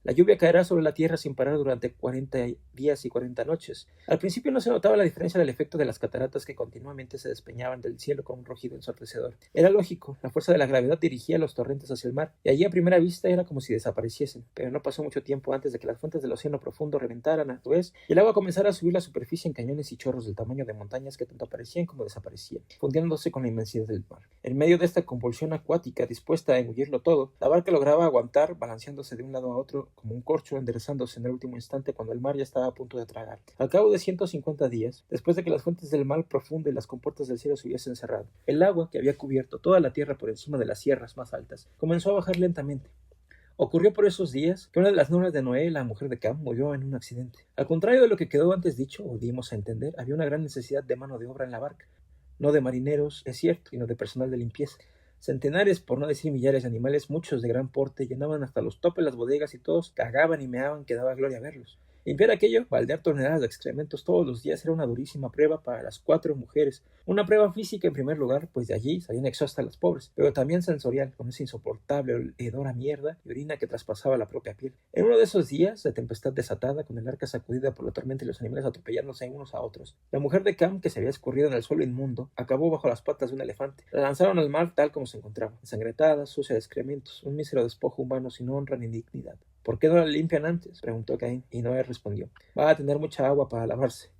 La lluvia caerá sobre la tierra sin parar durante 40 días y 40 noches. Al principio no se notaba la diferencia del efecto de las cataratas que continuamente se despeñaban del cielo con un rugido ensordecedor. Era lógico, la fuerza de la gravedad dirigía los torrentes hacia el mar, y allí a primera vista era como si desapareciesen. Pero no pasó mucho tiempo antes de que las fuentes del océano profundo reventaran a su vez, y el agua comenzara a subir la superficie en cañones y chorros del tamaño de montañas que tanto aparecían como desaparecían, fundiéndose con la inmensidad del mar. En medio de esta convulsión acuática dispuesta a engullirlo todo, la barca lograba aguantar, balanceándose de un lado a otro como un corcho, enderezándose en el último instante cuando el mar ya estaba a punto de tragar. Al cabo de 150 días, después de que las fuentes del mar profundo y las compuertas del cielo se hubiesen cerrado, el agua, que había cubierto toda la tierra por encima de las sierras más altas, comenzó a bajar lentamente. Ocurrió por esos días que una de las nueras de Noé, la mujer de Cam, murió en un accidente. Al contrario de lo que quedó antes dicho, o dimos a entender, había una gran necesidad de mano de obra en la barca. No de marineros, es cierto, sino de personal de limpieza. Centenares, por no decir millares de animales, muchos de gran porte, llenaban hasta los topes las bodegas y todos cagaban y meaban que daba gloria verlos. Limpiar aquello, baldear toneladas de excrementos todos los días era una durísima prueba para las 4 mujeres. Una prueba física en primer lugar, pues de allí salían exhaustas las pobres, pero también sensorial, con esa insoportable hedor a mierda y orina que traspasaba la propia piel. En uno de esos días de tempestad desatada, con el arca sacudida por la tormenta y los animales atropellándose unos a otros, la mujer de Cam, que se había escurrido en el suelo inmundo, acabó bajo las patas de un elefante. La lanzaron al mar tal como se encontraba, ensangrentada, sucia de excrementos, un mísero despojo humano sin honra ni dignidad. ¿Por qué no la limpian antes?, preguntó Caín, y Noé respondió: va a tener mucha agua para lavarse.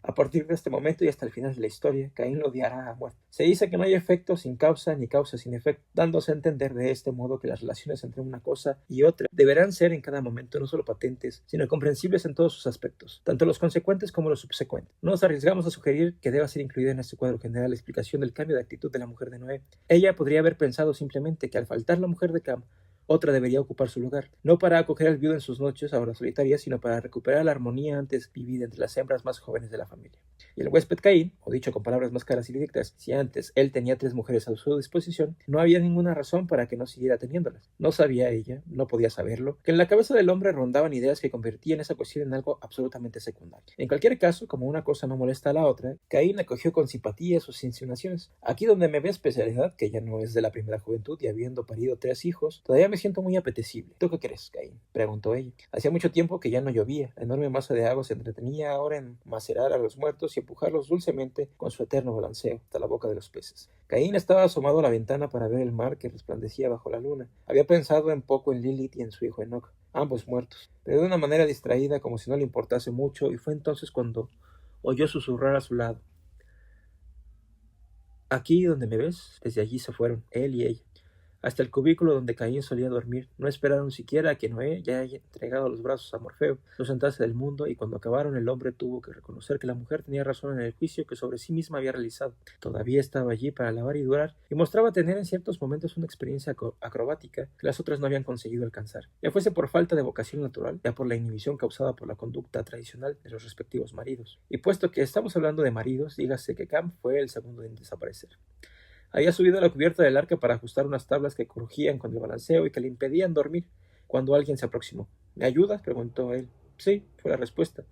A partir de este momento y hasta el final de la historia, Caín lo odiará a muerte. Se dice que no hay efecto sin causa ni causa sin efecto, dándose a entender de este modo que las relaciones entre una cosa y otra deberán ser en cada momento no solo patentes, sino comprensibles en todos sus aspectos, tanto los consecuentes como los subsecuentes. No nos arriesgamos a sugerir que deba ser incluida en este cuadro general la explicación del cambio de actitud de la mujer de Noé. Ella podría haber pensado simplemente que al faltar la mujer de Cam, otra debería ocupar su lugar, no para acoger al viudo en sus noches ahora solitarias, sino para recuperar la armonía antes vivida entre las hembras más jóvenes de la familia. Y el huésped Caín, o dicho con palabras más claras y directas, si antes él tenía 3 mujeres a su disposición, no había ninguna razón para que no siguiera teniéndolas. No sabía ella, no podía saberlo, que en la cabeza del hombre rondaban ideas que convertían esa cuestión en algo absolutamente secundario. En cualquier caso, como una cosa no molesta a la otra, Caín acogió con simpatía sus insinuaciones. Aquí donde me ve especialidad, que ya no es de la primera juventud y habiendo parido 3 hijos, todavía me siento muy apetecible. ¿Tú qué crees, Caín?, preguntó ella. Hacía mucho tiempo que ya no llovía. La enorme masa de agua se entretenía ahora en macerar a los muertos y empujarlos dulcemente con su eterno balanceo hasta la boca de los peces. Caín estaba asomado a la ventana para ver el mar que resplandecía bajo la luna. Había pensado un poco en Lilith y en su hijo Enoch, ambos muertos, pero de una manera distraída, como si no le importase mucho, y fue entonces cuando oyó susurrar a su lado: aquí donde me ves. Desde allí se fueron, él y ella, hasta el cubículo donde Caín solía dormir. No esperaron siquiera a que Noé, ya haya entregado los brazos a Morfeo, lo sentase del mundo, y cuando acabaron el hombre tuvo que reconocer que la mujer tenía razón en el juicio que sobre sí misma había realizado. Todavía estaba allí para lavar y durar, y mostraba tener en ciertos momentos una experiencia acrobática que las otras no habían conseguido alcanzar, ya fuese por falta de vocación natural, ya por la inhibición causada por la conducta tradicional de los respectivos maridos. Y puesto que estamos hablando de maridos, dígase que Cam fue el segundo en desaparecer. Había subido a la cubierta del arca para ajustar unas tablas que crujían con el balanceo y que le impedían dormir, cuando alguien se aproximó. ¿Me ayudas?, preguntó él. Sí, fue la respuesta,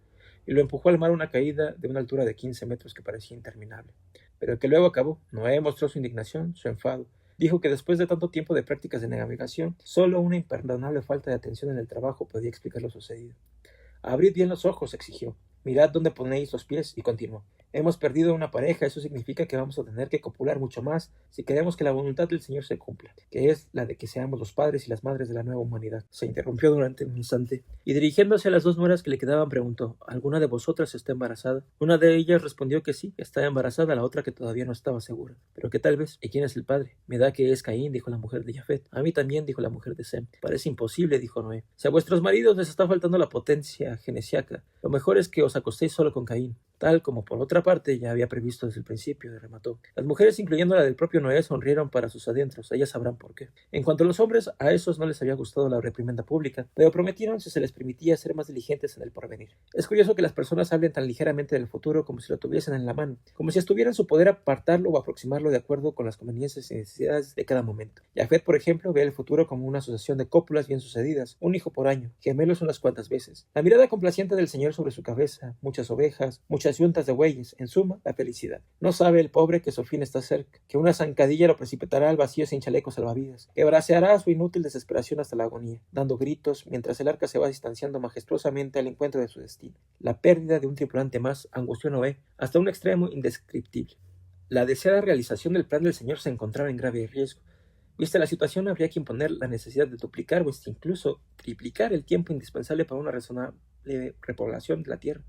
y lo empujó al mar a una caída de una altura de 15 metros que parecía interminable, pero que luego acabó. Noé mostró su indignación, su enfado. Dijo que después de tanto tiempo de prácticas de navegación, solo una imperdonable falta de atención en el trabajo podía explicar lo sucedido. Abrid bien los ojos, exigió. Mirad dónde ponéis los pies, y continuó. Hemos perdido una pareja, eso significa que vamos a tener que copular mucho más si queremos que la voluntad del Señor se cumpla, que es la de que seamos los padres y las madres de la nueva humanidad. Se interrumpió durante un instante, y dirigiéndose a las 2 nueras que le quedaban preguntó: ¿alguna de vosotras está embarazada? Una de ellas respondió que sí, que estaba embarazada, la otra que todavía no estaba segura, pero que tal vez. ¿Y quién es el padre? Me da que es Caín, dijo la mujer de Jafet. A mí también, dijo la mujer de Sem. Parece imposible, dijo Noé. Si a vuestros maridos les está faltando la potencia genesiaca, lo mejor es que os acostéis solo con Caín. tal como por otra parte ya había previsto desde el principio, remató. Las mujeres, incluyendo la del propio Noé, sonrieron para sus adentros, ellas sabrán por qué. En cuanto a los hombres, a esos no les había gustado la reprimenda pública, pero prometieron si se les permitía ser más diligentes en el porvenir. Es curioso que las personas hablen tan ligeramente del futuro como si lo tuviesen en la mano, como si estuviera en su poder apartarlo o aproximarlo de acuerdo con las conveniencias y necesidades de cada momento. Jafet, por ejemplo, ve el futuro como una asociación de cópulas bien sucedidas, un hijo por año, gemelos unas cuantas veces. La mirada complaciente del Señor sobre su cabeza, muchas ovejas, muchas yuntas de bueyes, en suma, la felicidad. No sabe el pobre que su fin está cerca, que una zancadilla lo precipitará al vacío sin chaleco salvavidas, que braceará su inútil desesperación hasta la agonía, dando gritos mientras el arca se va distanciando majestuosamente al encuentro de su destino. La pérdida de un tripulante más angustió a Noé hasta un extremo indescriptible. La deseada realización del plan del Señor se encontraba en grave riesgo. Vista la situación, habría que imponer la necesidad de duplicar o incluso triplicar el tiempo indispensable para una razonable repoblación de la tierra.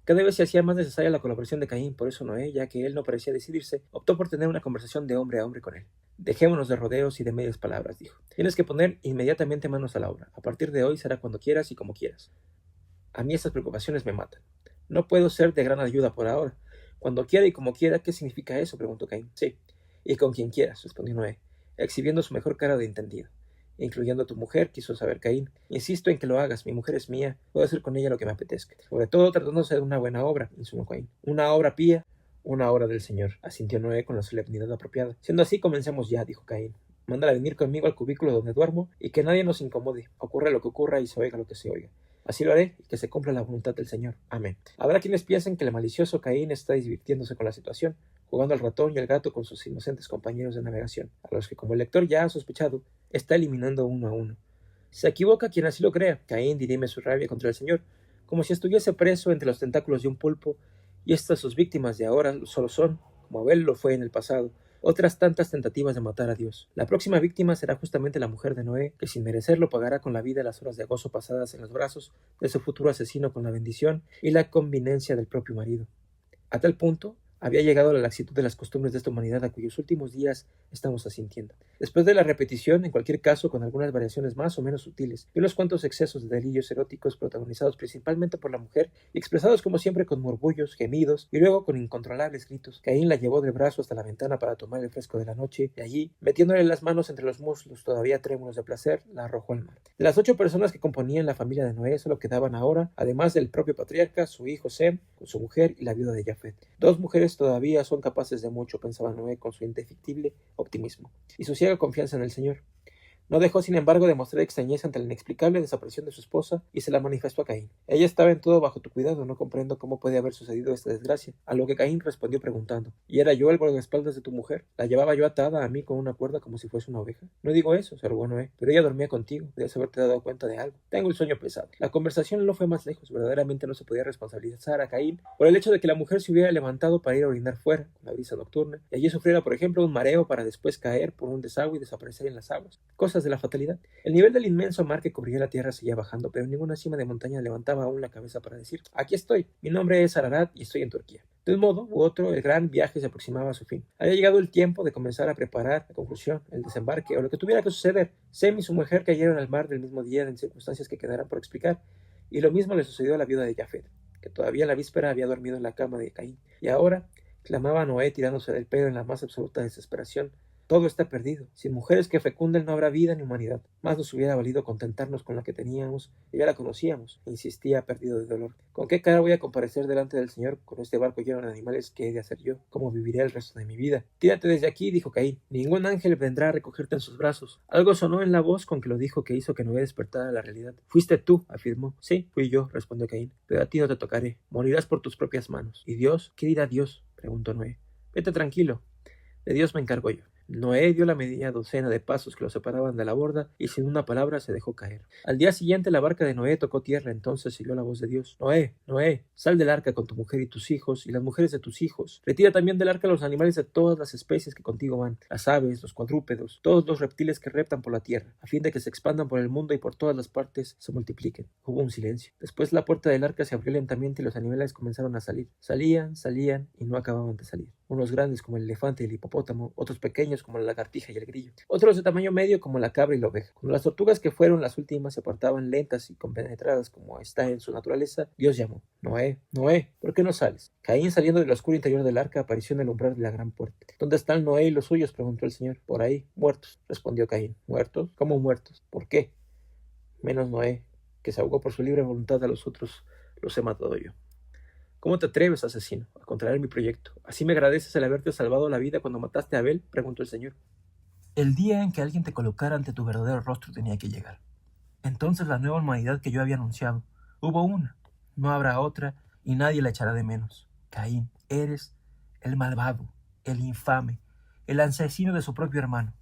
Cada vez se hacía más necesaria la colaboración de Caín, por eso Noé, ya que él no parecía decidirse, optó por tener una conversación de hombre a hombre con él. Dejémonos de rodeos y de medias palabras, dijo. Tienes que poner inmediatamente manos a la obra. A partir de hoy será cuando quieras y como quieras. A mí estas preocupaciones me matan. No puedo ser de gran ayuda por ahora. Cuando quiera y como quiera, ¿qué significa eso?, preguntó Caín. Sí, y con quien quieras, respondió Noé, exhibiendo su mejor cara de entendido. Incluyendo a tu mujer, quiso saber Caín. Insisto en que lo hagas, mi mujer es mía, puedo hacer con ella lo que me apetezca. Sobre todo tratándose de una buena obra, insinuó Caín. Una obra pía, una obra del Señor, asintió Noé con la solemnidad apropiada. Siendo así, comencemos ya, dijo Caín. Mándala venir conmigo al cubículo donde duermo y que nadie nos incomode, ocurra lo que ocurra y se oiga lo que se oiga. Así lo haré y que se cumpla la voluntad del Señor. Amén. Habrá quienes piensen que el malicioso Caín está divirtiéndose con la situación, jugando al ratón y al gato con sus inocentes compañeros de navegación, a los que, como el lector ya ha sospechado, está eliminando uno a uno. Se equivoca quien así lo crea. Caín dirime su rabia contra el Señor, como si estuviese preso entre los tentáculos de un pulpo, y estas sus víctimas de ahora solo son, como Abel lo fue en el pasado, otras tantas tentativas de matar a Dios. La próxima víctima será justamente la mujer de Noé, que sin merecerlo pagará con la vida las horas de gozo pasadas en los brazos de su futuro asesino con la bendición y la conveniencia del propio marido. A tal punto había llegado la laxitud de las costumbres de esta humanidad a cuyos últimos días estamos asintiendo. Después de la repetición, en cualquier caso con algunas variaciones más o menos sutiles, y unos cuantos excesos de delirios eróticos protagonizados principalmente por la mujer y expresados como siempre con murmullos, gemidos y luego con incontrolables gritos, Caín la llevó del brazo hasta la ventana para tomar el fresco de la noche y allí, metiéndole las manos entre los muslos todavía trémulos de placer, la arrojó al mar. De las 8 personas que componían la familia de Noé solo quedaban ahora, además del propio patriarca, su hijo Sem, con su mujer y la viuda de Jafet. 2 mujeres todavía son capaces de mucho, pensaba Noé con su indefectible optimismo y su ciega confianza en el Señor. No dejó, sin embargo, de mostrar extrañeza ante la inexplicable desaparición de su esposa y se la manifestó a Caín. Ella estaba en todo bajo tu cuidado, no comprendo cómo puede haber sucedido esta desgracia. A lo que Caín respondió preguntando, ¿y era yo el guardaespaldas de tu mujer? ¿La llevaba yo atada a mí con una cuerda como si fuese una oveja? No digo eso, se arrugó Noé, pero ella dormía contigo, debes haberte dado cuenta de algo. Tengo el sueño pesado. La conversación no fue más lejos, verdaderamente no se podía responsabilizar a Caín por el hecho de que la mujer se hubiera levantado para ir a orinar fuera, con la brisa nocturna, y allí sufriera, por ejemplo, un mareo para después caer por un desagüe y desaparecer en las aguas. Cosas de la fatalidad. El nivel del inmenso mar que cubría la tierra seguía bajando, pero ninguna cima de montaña levantaba aún la cabeza para decir, aquí estoy, mi nombre es Ararat y estoy en Turquía. De un modo u otro, el gran viaje se aproximaba a su fin. Había llegado el tiempo de comenzar a preparar la conclusión, el desembarque o lo que tuviera que suceder. Sem y su mujer cayeron al mar del mismo día en circunstancias que quedarán por explicar, y lo mismo le sucedió a la viuda de Jafet, que todavía en la víspera había dormido en la cama de Caín, y ahora clamaba a Noé tirándose del pelo en la más absoluta desesperación. Todo está perdido. Sin mujeres que fecunden no habrá vida ni humanidad. Más nos hubiera valido contentarnos con la que teníamos, y ya la conocíamos, insistía perdido de dolor. ¿Con qué cara voy a comparecer delante del Señor con este barco lleno de animales que he de hacer yo? ¿Cómo viviré el resto de mi vida? Tírate desde aquí, dijo Caín. Ningún ángel vendrá a recogerte en sus brazos. Algo sonó en la voz con que lo dijo que hizo que Noé despertara a la realidad. Fuiste tú, afirmó. Sí, fui yo, respondió Caín. Pero a ti no te tocaré. Morirás por tus propias manos. ¿Y Dios? ¿Qué dirá Dios?, preguntó Noé. Vete tranquilo. De Dios me encargo yo. Noé dio la media docena de pasos que lo separaban de la borda y sin una palabra se dejó caer. Al día siguiente la barca de Noé tocó tierra, entonces siguió la voz de Dios. Noé, Noé, sal del arca con tu mujer y tus hijos y las mujeres de tus hijos. Retira también del arca los animales de todas las especies que contigo van, las aves, los cuadrúpedos, todos los reptiles que reptan por la tierra, a fin de que se expandan por el mundo y por todas las partes se multipliquen. Hubo un silencio. Después la puerta del arca se abrió lentamente y los animales comenzaron a salir. Salían y no acababan de salir. unos grandes como el elefante y el hipopótamo, otros pequeños como la lagartija y el grillo, otros de tamaño medio como la cabra y la oveja. Cuando las tortugas, que fueron las últimas, se apartaban lentas y compenetradas como está en su naturaleza, Dios llamó: Noé, Noé, ¿por qué no sales? Caín, saliendo del oscuro interior del arca, apareció en el umbral de la gran puerta. ¿Dónde están Noé y los suyos?, preguntó el Señor. Por ahí, muertos, respondió Caín. ¿Muertos? ¿Cómo muertos? ¿Por qué? Menos Noé, que se ahogó por su libre voluntad. A los otros los he matado yo. ¿Cómo te atreves, asesino, a contraer mi proyecto? ¿Así me agradeces el haberte salvado la vida cuando mataste a Abel?, preguntó el Señor. El día en que alguien te colocara ante tu verdadero rostro tenía que llegar. Entonces la nueva humanidad que yo había anunciado, hubo una, no habrá otra, y nadie la echará de menos. Caín, eres el malvado, el infame, el asesino de su propio hermano.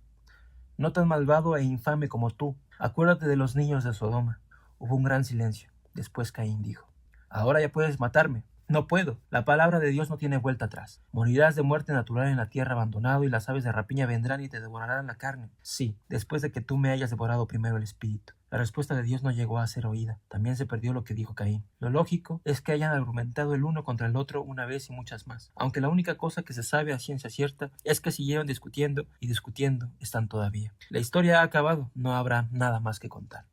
No tan malvado e infame como tú. Acuérdate de los niños de Sodoma. Hubo un gran silencio. Después Caín dijo: ahora ya puedes matarme. No puedo. La palabra de Dios no tiene vuelta atrás. Morirás de muerte natural en la tierra, abandonado, y las aves de rapiña vendrán y te devorarán la carne. Sí, después de que tú me hayas devorado primero el espíritu. La respuesta de Dios no llegó a ser oída. También se perdió lo que dijo Caín. Lo lógico es que hayan argumentado el uno contra el otro una vez y muchas más. Aunque la única cosa que se sabe a ciencia cierta es que siguieron discutiendo y discutiendo están todavía. La historia ha acabado. No habrá nada más que contar.